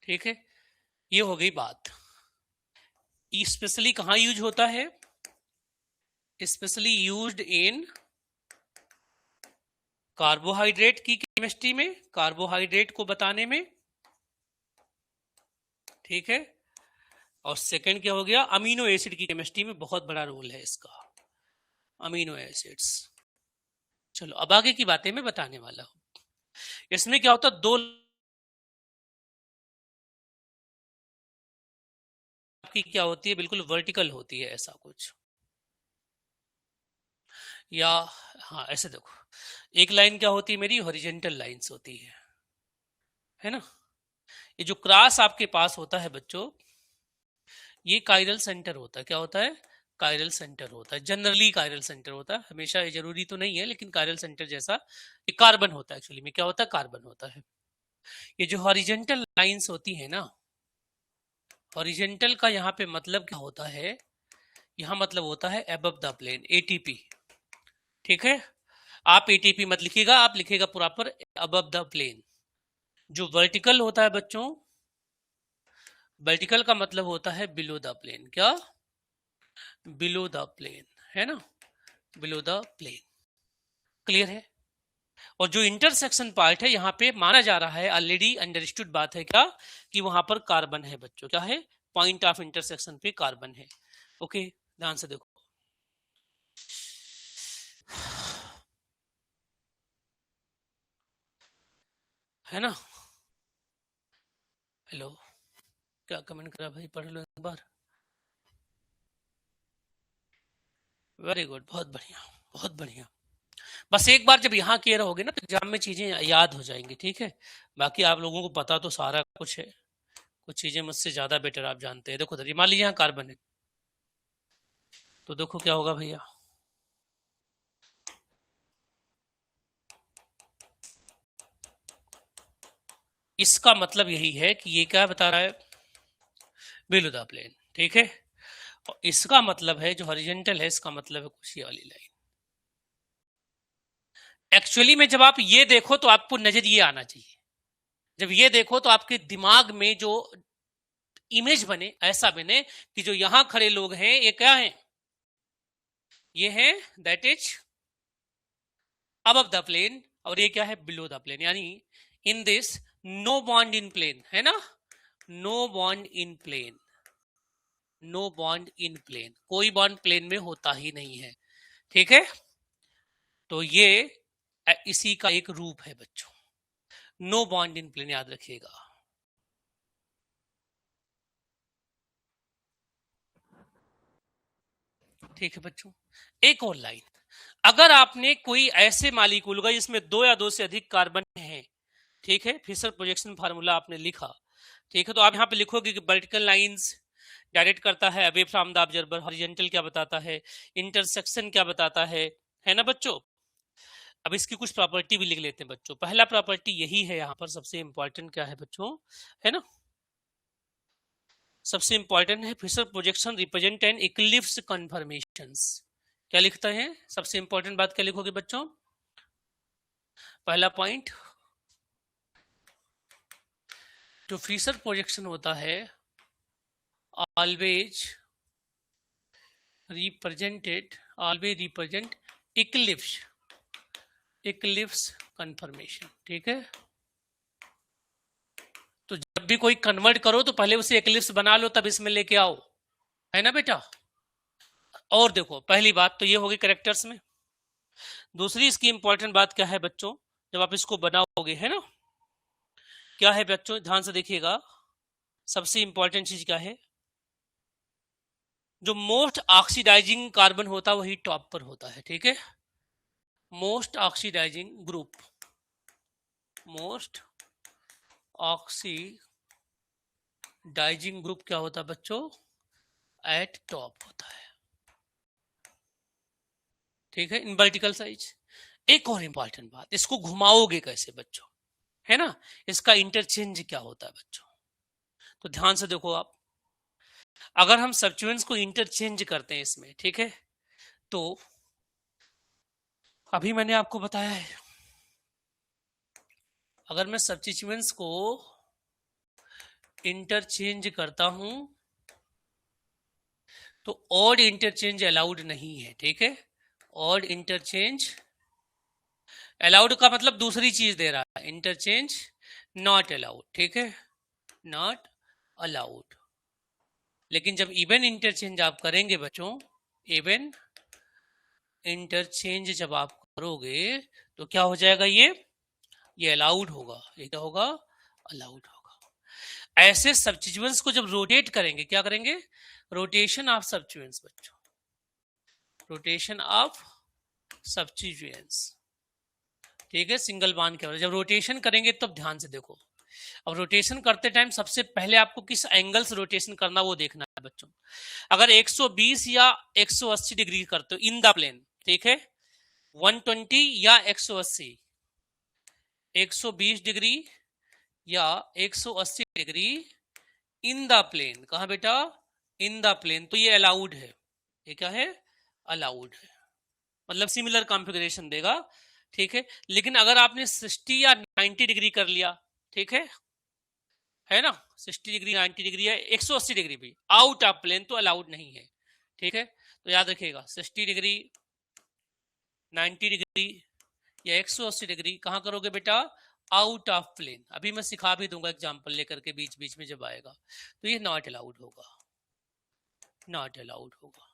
Speaker 1: ठीक है, ये हो गई बात। स्पेशली कहां यूज होता है, स्पेशली यूज्ड इन कार्बोहाइड्रेट की केमिस्ट्री में, कार्बोहाइड्रेट को बताने में, ठीक है, और सेकंड क्या हो गया, अमीनो एसिड की केमिस्ट्री में बहुत बड़ा रोल है इसका, अमीनो एसिड्स। चलो अब आगे की बातें मैं बताने वाला हूं। इसमें क्या होता है, 2 आपकी क्या होती है, बिल्कुल वर्टिकल होती है, ऐसा कुछ, या हाँ ऐसे देखो, एक लाइन क्या होती है मेरी, हॉरिजेंटल लाइंस होती है ना। ये जो क्रॉस आपके पास होता है बच्चों, ये कायरल सेंटर होता है। क्या होता है, कायरल सेंटर होता है, जनरली कायरल सेंटर होता है, हमेशा ये जरूरी तो नहीं है, लेकिन कायरल सेंटर जैसा ये कार्बन होता है, एक्चुअली में क्या होता है, कार्बन होता है। ये जो हॉरिजेंटल लाइंस होती है ना, हॉरिजेंटल का यहाँ पे मतलब क्या होता है, यहाँ मतलब होता है अबव द प्लेन, एटीपी। ठीक है, आप एटीपी मत लिखिएगा, आप लिखिएगा प्रॉपर अबव द प्लेन। जो वर्टिकल होता है बच्चों, वर्टिकल का मतलब होता है बिलो द प्लेन। क्या, बिलो द प्लेन, है ना, बिलो द प्लेन। क्लियर है। और जो इंटरसेक्शन पार्ट है, यहाँ पे माना जा रहा है, ऑलरेडी अंडरस्टूड बात है क्या, कि वहां पर कार्बन है बच्चों। क्या है, पॉइंट ऑफ इंटरसेक्शन पे कार्बन है। ओके, ध्यान से देखो, है ना। हेलो, क्या कमेंट करा भाई, पढ़ लो एक बार। वेरी गुड, बहुत बढ़िया, बहुत बढ़िया। बस एक बार जब यहाँ किए रहोगे ना, तो एग्जाम में चीजें याद हो जाएंगी। ठीक है, बाकी आप लोगों को पता तो सारा कुछ है, कुछ चीजें मुझसे ज्यादा बेटर आप जानते हैं। देखो मान लीजिए यहाँ कार्बन है, तो देखो क्या होगा भैया, इसका मतलब यही है कि ये क्या बता रहा है, बिलो द प्लेन। ठीक है, और इसका मतलब है जो हॉरिजॉन्टल है, इसका मतलब है कुछ ये वाली लाइन। एक्चुअली में जब आप ये देखो तो आपको नजर ये आना चाहिए, जब ये देखो तो आपके दिमाग में जो इमेज बने, ऐसा बने कि जो यहां खड़े लोग हैं ये क्या है, ये है that is above the plane, और ये क्या है, बिलो द प्लेन। यानी in this no bond in plane, है ना, no bond in plane, no bond in plane, कोई बॉन्ड प्लेन में होता ही नहीं है। ठीक है, तो ये इसी का एक रूप है बच्चों, नो बॉन्ड इन प्लेन, याद रखिएगा। ठीक है बच्चों, एक और लाइन, अगर आपने कोई ऐसे मालिक्यूल का जिसमें 2 या 2 से अधिक कार्बन है, ठीक है, फिशर प्रोजेक्शन फार्मूला आपने लिखा, ठीक है, तो आप यहाँ पे लिखोगे कि वर्टिकल लाइंस डायरेक्ट करता है away from the observer, horizontal क्या बताता है, इंटरसेक्शन क्या बताता है ना बच्चों। अब इसकी कुछ प्रॉपर्टी भी लिख लेते हैं बच्चों। पहला प्रॉपर्टी यही है, यहाँ पर सबसे इंपॉर्टेंट क्या है बच्चों, है ना, सबसे इंपॉर्टेंट है Fischer projection represent an eclipse conformations. क्या लिखता है, सबसे इंपॉर्टेंट बात क्या लिखोगे बच्चों, पहला पॉइंट, जो फिशर प्रोजेक्शन होता है ऑलवेज रिप्रेजेंट इक्लिप्स कन्फर्मेशन। ठीक है, तो जब भी कोई कन्वर्ट करो तो पहले उसे इक्लिप्स बना लो, तब इसमें लेके आओ, है ना बेटा। और देखो, पहली बात तो ये होगी कैरेक्टर्स में। दूसरी इसकी इंपॉर्टेंट बात क्या है बच्चों, जब आप इसको बनाओगे, है ना, क्या है बच्चों, ध्यान से देखिएगा, सबसे इंपॉर्टेंट चीज क्या है, जो मोस्ट ऑक्सीडाइजिंग कार्बन होता है वही टॉप पर होता है। ठीक है, most oxidising group, most oxidising group क्या होता है बच्चों, एट टॉप होता है। ठीक है, इन वर्टिकल साइज। एक और इंपॉर्टेंट बात, इसको घुमाओगे कैसे बच्चों, है ना, इसका इंटरचेंज क्या होता है बच्चों, तो ध्यान से देखो आप, अगर हम सब्स्टिट्यूएंट्स को इंटरचेंज करते हैं इसमें, ठीक है, तो अभी मैंने आपको बताया है, अगर मैं सब्स्टिट्यूएंट्स को इंटरचेंज करता हूं तो ऑड इंटरचेंज अलाउड नहीं है। ठीक है, ऑड इंटरचेंज अलाउड का मतलब दूसरी चीज दे रहा है, इंटरचेंज नॉट अलाउड। ठीक है, नॉट अलाउड। लेकिन जब इवन इंटरचेंज आप करेंगे बच्चों, इवन इंटरचेंज जब आप करोगे तो क्या हो जाएगा, ये अलाउड होगा, ये क्या होगा, अलाउड होगा। ऐसे सब्स्टिट्यूएंट्स को जब रोटेट करेंगे, क्या करेंगे, रोटेशन ऑफ सब्स्टिट्यूएंट्स बच्चों, रोटेशन ऑफ सब्स्टिट्यूएंट्स, ठीक है, सिंगल बॉन्ड के। जब रोटेशन करेंगे तब ध्यान से देखो, अब रोटेशन करते टाइम सबसे पहले आपको किस एंगल से रोटेशन करना वो देखना है बच्चों। अगर 120 या 180 डिग्री करते हो इन द प्लेन, ठीक है, 120 या 180, 120 डिग्री या 180 डिग्री इन द प्लेन, कहा बेटा, इन द प्लेन, तो ये अलाउड है, ये क्या है, अलाउड है, मतलब सिमिलर कॉन्फ़िगरेशन देगा, ठीक है। लेकिन अगर आपने 60 या 90 डिग्री कर लिया, ठीक है ना, 60 डिग्री 90 डिग्री है, 180 डिग्री भी आउट ऑफ प्लेन, तो अलाउड नहीं है, ठीक है। तो याद रखिएगा 60 डिग्री 90 डिग्री या 180 डिग्री कहां करोगे बेटा, आउट ऑफ प्लेन। अभी मैं सिखा भी दूंगा एग्जांपल लेकर के बीच बीच में जब आएगा, तो ये नॉट अलाउड होगा, नॉट अलाउड होगा।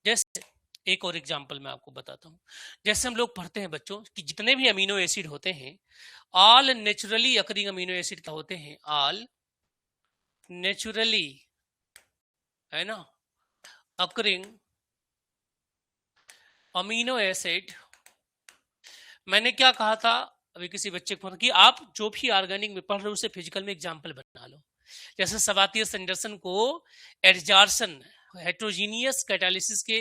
Speaker 1: जैसे एक और एग्जांपल मैं आपको बताता हूं, जैसे हम लोग पढ़ते हैं बच्चों कि जितने भी अमीनो एसिड होते हैं, all naturally occurring amino acid क्या होते हैं, ऑल नेचुरली, है ना, अकरिंग अमीनो एसिड। मैंने क्या कहा था अभी किसी बच्चे को कि आप जो भी ऑर्गेनिक में पढ़ रहे हो उसे फिजिकल में एग्जांपल बना लो। जैसे सवातियस एंडरसन को एडजॉर्सन, हेट्रोजीनियस कैटालिसिस के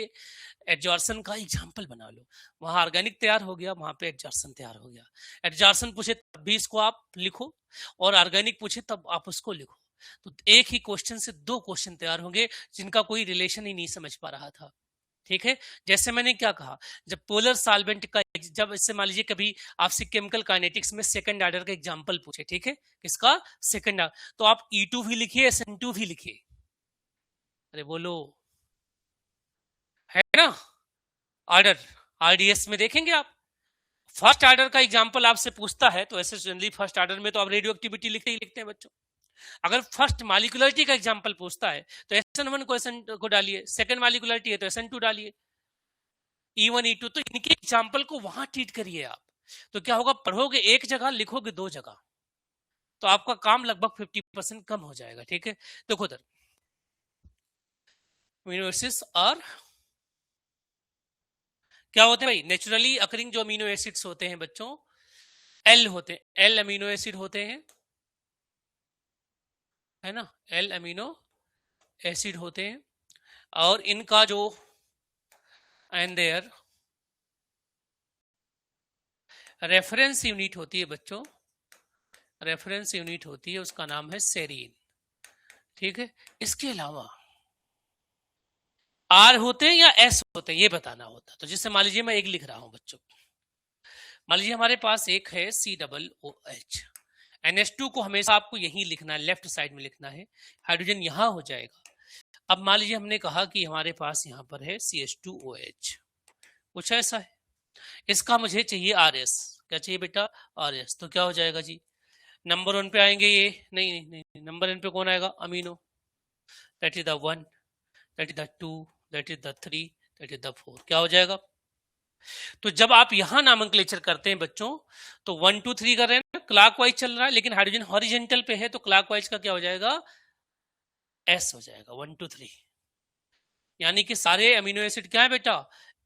Speaker 1: एडजॉर्सन का एग्जांपल बना लो, वहां ऑर्गेनिक तैयार हो गया, वहां पे एडजॉर्सन तैयार हो गया। एडजॉर्सन पूछे तब भी इसको आप लिखो, और ऑर्गेनिक पूछे तब आप उसको लिखो, तो एक ही क्वेश्चन से दो क्वेश्चन तैयार होंगे जिनका कोई रिलेशन ही नहीं समझ पा रहा था, ठीक है। जैसे मैंने क्या कहा, जब पोलर सॉल्वेंट का, जब इससे मान लीजिए कभी आपसे केमिकल काइनेटिक्स में सेकंड ऑर्डर का एग्जांपल पूछे, ठीक है, किसका, सेकंड ऑर्डर, तो आप E2 भी लिखिए, SN2 भी लिखिए, अरे बोलो, है ना, ऑर्डर RDS में देखेंगे आप। फर्स्ट ऑर्डर का एग्जांपल आपसे पूछता है तो ऐसे जनरली फर्स्ट ऑर्डर में तो आप रेडियो एक्टिविटी लिखते ही लिखते हैं बच्चों। अगर फर्स्ट मॉलिक्यूलरिटी का एग्जांपल पूछता है तो SN1 को SN को डालिए, सेकंड मॉलिक्यूलरिटी है तो SN2 डालिए, E1 E2, तो इनके एग्जाम्पल को वहां ट्रीट करिए आप, तो क्या होगा, पढ़ोगे एक जगह लिखोगे दो जगह, तो आपका काम लगभग 50% कम हो जाएगा, ठीक है। देखो उधर अमीनो एसिड्स और क्या होते हैं भाई, नेचुरली अकरिंग जो अमीनो एसिड्स होते हैं बच्चों, L होते हैं, L अमीनो एसिड होते हैं, है ना, L अमीनो एसिड होते हैं, और इनका जो एंड देयर रेफरेंस यूनिट होती है बच्चों, रेफरेंस यूनिट होती है, उसका नाम है सेरीन, ठीक है। इसके अलावा R होते हैं या S होते हैं ये बताना होता, तो जैसे मान लीजिए मैं एक लिख रहा हूं बच्चों, मान लीजिए हमारे पास एक है COOH, NH2 को हमेशा आपको यहीं लिखना है, लेफ्ट साइड में लिखना है, हाइड्रोजन यहां हो जाएगा। अब मान लीजिए हमने कहा कि हमारे पास यहां पर है CH2OH, कुछ ऐसा है, इसका मुझे चाहिए RS, क्या चाहिए बेटा, RS, तो क्या हो जाएगा जी, नंबर 1 पे आएंगे ये, नहीं नहीं नहीं, नंबर 1 पे कौन आएगा, amino, that is the 1, that is the 2, that is the 3, that is the 4, क्या हो जाएगा। तो जब आप यहां नॉमेनक्लेचर करते हैं बच्चों, तो 1 2 3 कर रहे हैं, क्लॉकवाइज चल रहा है, लेकिन हाइड्रोजन हॉरिजॉन्टल पे है, तो क्लॉकवाइज का क्या हो जाएगा, S हो जाएगा, 1 2 3, यानी कि सारे अमीनो एसिड क्या है बेटा,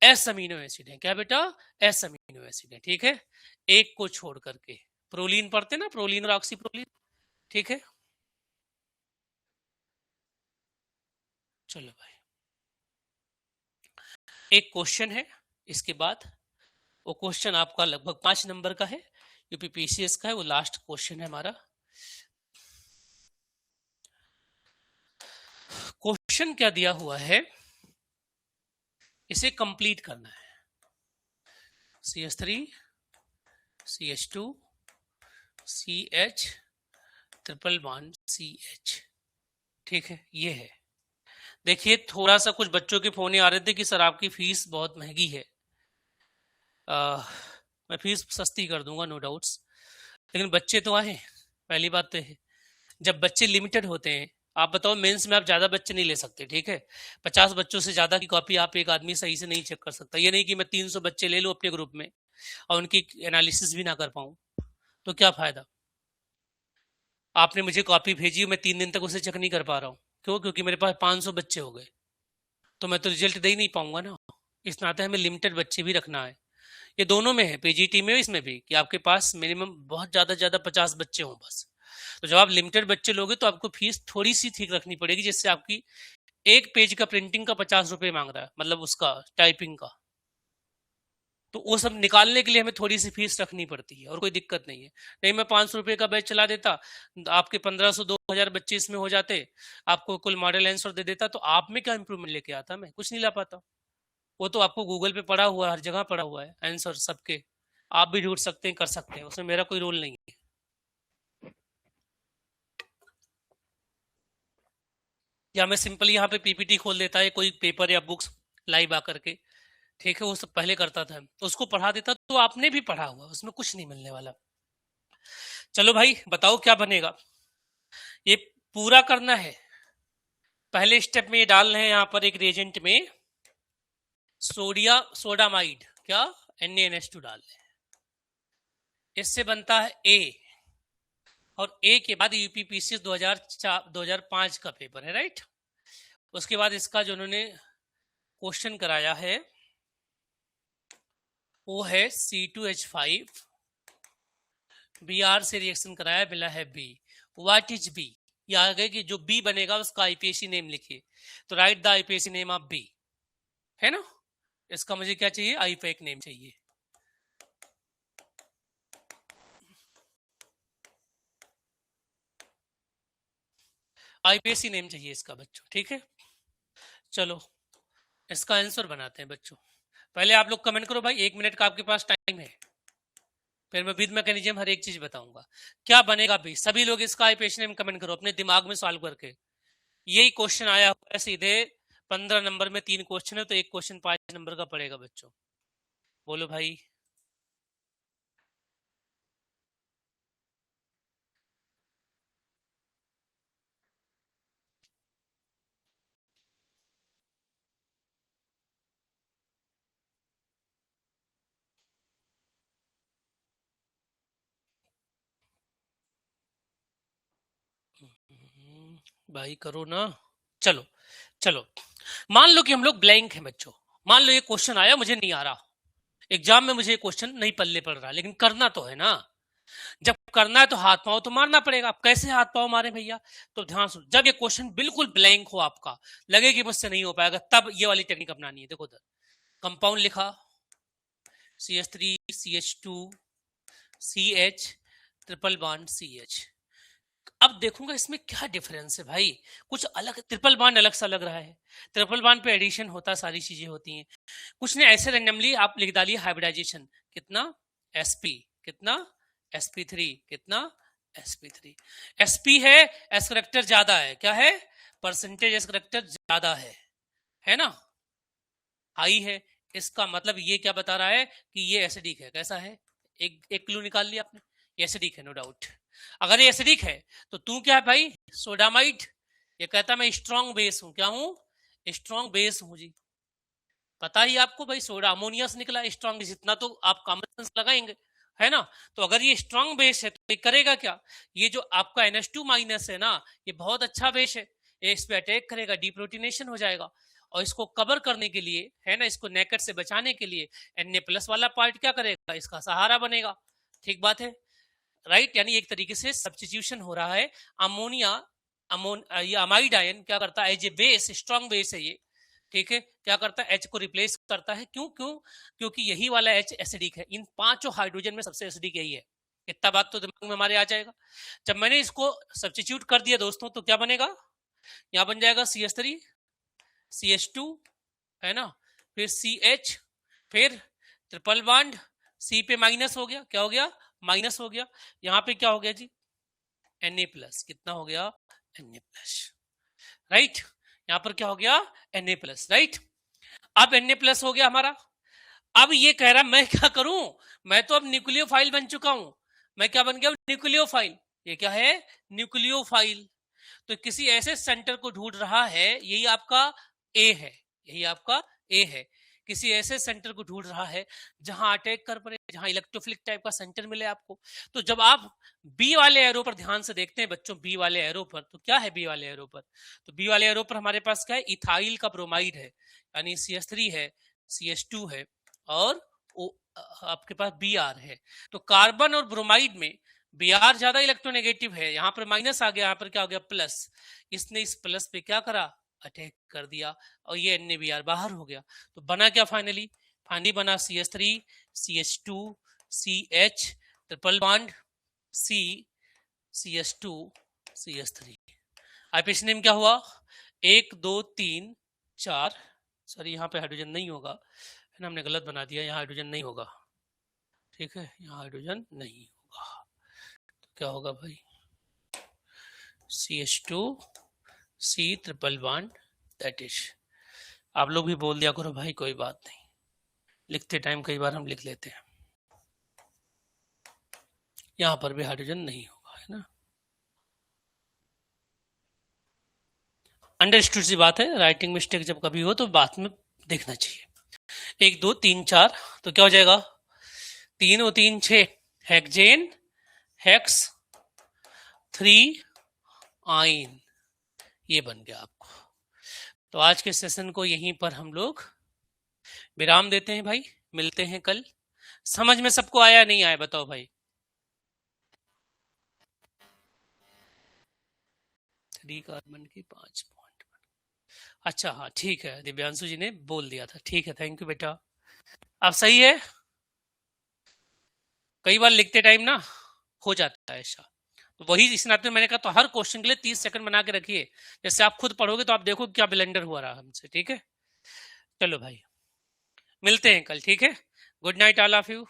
Speaker 1: S अमीनो एसिड है, क्या बेटा, S अमीनो एसिड है, ठीक है, एक को छोड़ करके। प्रोलीन पढ़ते ना, प्रोलीन और ऑक्सीप्रोलीन, ठीक है। चलो भाई, एक क्वेश्चन है इसके बाद, वो क्वेश्चन आपका लगभग 5 नंबर का है, यूपीपीसीएस का है, वो लास्ट क्वेश्चन है हमारा। क्वेश्चन क्या दिया हुआ है, इसे कंप्लीट करना है, CH3 CH2 CH triple bond CH, ठीक है, ये है। देखिए थोड़ा सा कुछ बच्चों के फोन आ रहे थे कि सर आपकी फीस बहुत महंगी है, मैं फीस सस्ती कर दूंगा नो डाउट्स, लेकिन बच्चे तो आए, पहली बात तो है, जब बच्चे लिमिटेड होते हैं, आप बताओ मेंस में आप ज्यादा बच्चे नहीं ले सकते, ठीक है, 50 बच्चों से ज्यादा की कॉपी आप एक आदमी सही से नहीं चेक कर सकता, ये नहीं कि मैं 300 बच्चे ले लूं अपने ग्रुप में और उनकी एनालिसिस भी ना कर पाऊं, तो क्या फायदा। आपने मुझे कॉपी भेजी, मैं 3 दिन तक उसे चेक नहीं कर पा रहा हूँ। क्यों? क्योंकि मेरे पास 500 बच्चे हो गए, तो मैं तो रिजल्ट दे ही नहीं पाऊंगा ना। इस नाते हमें लिमिटेड बच्चे भी रखना है। ये दोनों में है, पीजीटी में इसमें भी, कि आपके पास मिनिमम बहुत ज्यादा 50 बच्चे हों बस। तो जब आप लिमिटेड बच्चे लोगे तो आपको फीस थोड़ी सी ठीक रखनी पड़ेगी, जिससे आपकी एक पेज का प्रिंटिंग का 50 रुपए मांग रहा है, मतलब उसका टाइपिंग का, तो वो सब निकालने के लिए हमें थोड़ी सी फीस रखनी पड़ती है, और कोई दिक्कत नहीं है। नहीं, मैं 500 रुपए का बैच चला देता, आपके 1500 2000 बच्चे इसमें हो जाते, आपको कुल मॉडल आंसर दे देता, तो आप में क्या इंप्रूवमेंट लेके आता? मैं कुछ नहीं ला पाता। वो तो आपको गूगल पे पड़ा हुआ है, हर जगह पड़ा हुआ है आंसर सबके, आप भी ढूंढ सकते हैं, कर सकते हैं, उसमें मेरा कोई रोल नहीं है। या मैं सिंपली यहाँ पे पीपीटी खोल देता है, कोई पेपर या बुक्स लाइव आकर के, ठीक है, वो सब पहले करता था, तो उसको पढ़ा देता, तो आपने भी पढ़ा हुआ, उसमें कुछ नहीं मिलने वाला। चलो भाई बताओ क्या बनेगा, ये पूरा करना है। पहले स्टेप में ये डाल रहे हैं यहाँ पर एक रिएजेंट में सोडामाइड, क्या NaNH2 डाल रहे हैं, इससे बनता है A, और A के बाद यूपीपीसीएस 2005 का पेपर है, राइट। उसके बाद इसका जो उन्होंने क्वेश्चन कराया है वो है C2H5, Br से रिएक्शन कराया, मिला है B। What is B? ये आ गए कि जो B बनेगा उसका आईपीएसी नेम लिखिए, तो right the IUPAC name of B, है ना। इसका मुझे क्या चाहिए? आईपैक नेम चाहिए। आईपीएसी नेम चाहिए इसका बच्चों, ठीक है। चलो इसका आंसर बनाते हैं बच्चों। पहले आप लोग कमेंट करो भाई, 1 मिनट का आपके पास टाइम है, फिर मैं विद मैकेनिज्म हर एक चीज बताऊंगा। क्या बनेगा भी? सभी लोग इसका आईपीएसी नेम कमेंट करो अपने दिमाग में सॉल्व करके। यही क्वेश्चन आया हुआ है सीधे 15 नंबर में, 3 क्वेश्चन है, तो एक क्वेश्चन 5 नंबर का पड़ेगा बच्चों। बोलो भाई। भाई करो ना। चलो चलो, मान लो कि हम लोग ब्लैंक हैं बच्चों, मान लो ये क्वेश्चन आया, मुझे नहीं आ रहा, एग्जाम में मुझे ये क्वेश्चन नहीं पल्ले पड़ रहा, लेकिन करना तो है ना। जब करना है तो हाथ पांव तो मारना पड़ेगा। आप कैसे हाथ पांव मारे भैया? तो ध्यान सुन, जब ये क्वेश्चन बिल्कुल ब्लैंक हो, आपका लगे कि मुझसे नहीं हो पाएगा, तब ये वाली टेक्निक अपनानी है। देखो उधर कंपाउंड लिखा CH3 CH2 CH triple bond CH। अब देखूंगा इसमें क्या डिफरेंस है भाई, कुछ अलग, ट्रिपल बॉन्ड अलग सा लग रहा है, ट्रिपल बॉन्ड पे एडिशन होता है, सारी चीजें होती हैं। कुछ ने ऐसे रैंडमली आप लिख डालिए हाइब्रिडाइजेशन, कितना sp, कितना sp3, कितना sp3। sp है, एस करेक्टर ज्यादा है, क्या है? परसेंटेज एस करेक्टर ज्यादा है ना, हाई है। इसका मतलब ये क्या बता रहा है कि ये एसिडिक है। कैसा है? एक क्लू निकाल लिया आपने, एसिडिक है, नो डाउट। अगर ये एसिडिक है तो तू क्या है भाई? सोडामाइड। ये कहता मैं स्ट्रॉन्ग बेस हूं, क्या हूं? स्ट्रॉन्ग बेस हूं जी। पता ही आपको भाई, सोडा अमोनिया से निकला स्ट्रॉन्ग बेस, इतना तो आप कॉमन सेंस लगाएंगे, है ना। तो अगर ये स्ट्रॉन्ग बेस है तो ये करेगा क्या? ये जो आपका NH2 माइनस है ना, ये बहुत अच्छा बेस है, ये इस पे अटैक करेगा, डीप्रोटीनेशन हो जाएगा, और इसको कवर करने के लिए, है ना, इसको नेकेट से बचाने के लिए Na+ वाला पार्ट क्या करेगा? इसका सहारा बनेगा। ठीक बात है, राइट। यानी एक तरीके से सब्स्टिट्यूशन हो रहा है। अमोनिया ये अमाइड आयन क्या करता है? As a base, strong base है ये, ठीक है, क्या करता है? H को रिप्लेस करता है। क्योंकि यही वाला H एसिडिक है। इन 5 हाइड्रोजन में सबसे एसिडिक यही है। इतना बात तो दिमाग में हमारे आ जाएगा। जब मैंने इसको सब्स्टिट्यूट कर दिया दोस्तों, तो क्या बनेगा? यहां बन जाएगा CH3 CH2, है ना, फिर CH, फिर ट्रिपल बॉन्ड, C पे माइनस हो गया, क्या हो गया? माइनस हो गया। यहाँ पे क्या हो गया जी? Na+, कितना हो गया? Na+, right. यहाँ पर क्या हो गया? Na+, right. अब Na+ हो गया हमारा। अब ये कह रहा मैं क्या करूं, मैं तो अब न्यूक्लियोफाइल बन चुका हूं। मैं क्या बन गया? न्यूक्लियोफाइल। ये क्या है? न्यूक्लियोफाइल। तो किसी ऐसे सेंटर को ढूंढ रहा है, यही आपका A है, यही आपका A है। किसी ऐसे सेंटर को ढूंढ रहा है जहां अटैक कर पड़े, जहां इलेक्ट्रोफिलिक टाइप का सेंटर मिले आपको। तो जब आप बी वाले एरो पर ध्यान से देखते हैं बच्चों, बी वाले एरो पर, तो क्या है बी वाले एरो पर? तो बी वाले एरो पर हमारे पास क्या है? इथाइल का ब्रोमाइड है, यानी CH3 है, CH2 है, और आपके पास Br है। तो कार्बन और ब्रोमाइड में Br ज्यादा इलेक्ट्रोनेगेटिव है, यहाँ पर माइनस आ गया, यहाँ पर क्या हो गया? प्लस। इसने इस प्लस पे क्या करा? अटैक कर दिया, और ये NaBr बाहर हो गया। तो बना क्या फाइनली? फाइनली बना CH3 CH2 CH triple bond C CH2 CH3। अब इस नेम क्या हुआ? 1 2 3 4, सॉरी यहाँ पे हाइड्रोजन नहीं होगा, है ना, हमने गलत बना दिया, यहाँ हाइड्रोजन नहीं होगा, ठीक है, यहाँ हाइड्रोजन नहीं होगा। तो क्या होगा भाई? CH2 C triple bond, that is. आप लोग भी बोल दिया करो भाई, कोई बात नहीं, लिखते टाइम कई बार हम लिख लेते हैं। यहाँ पर भी हाइड्रोजन नहीं होगा, है ना। अंडरस्टूड सी बात है, राइटिंग मिस्टेक जब कभी हो तो बात में देखना चाहिए। 1 2 3 4, तो क्या हो जाएगा? 3 और 3 6, हेक्सेन हेक्स 3 आइन, ये बन गया आपको। तो आज के सेशन को यहीं पर हम लोग विराम देते हैं भाई, मिलते हैं कल। समझ में सबको आया नहीं आया बताओ भाई? 3 कार्बन की 5 पॉइंट। अच्छा हाँ ठीक है, दिव्यांशु जी ने बोल दिया था, ठीक है, थैंक यू बेटा। अब सही है, कई बार लिखते टाइम ना हो जाता है ऐसा, तो वही इस नाते मैंने कहा तो हर क्वेश्चन के लिए 30 सेकंड बना के रखिए, जैसे आप खुद पढ़ोगे तो आप देखो क्या ब्लेंडर हुआ रहा हमसे, ठीक है। चलो भाई, मिलते हैं कल, ठीक है। Good night all of you.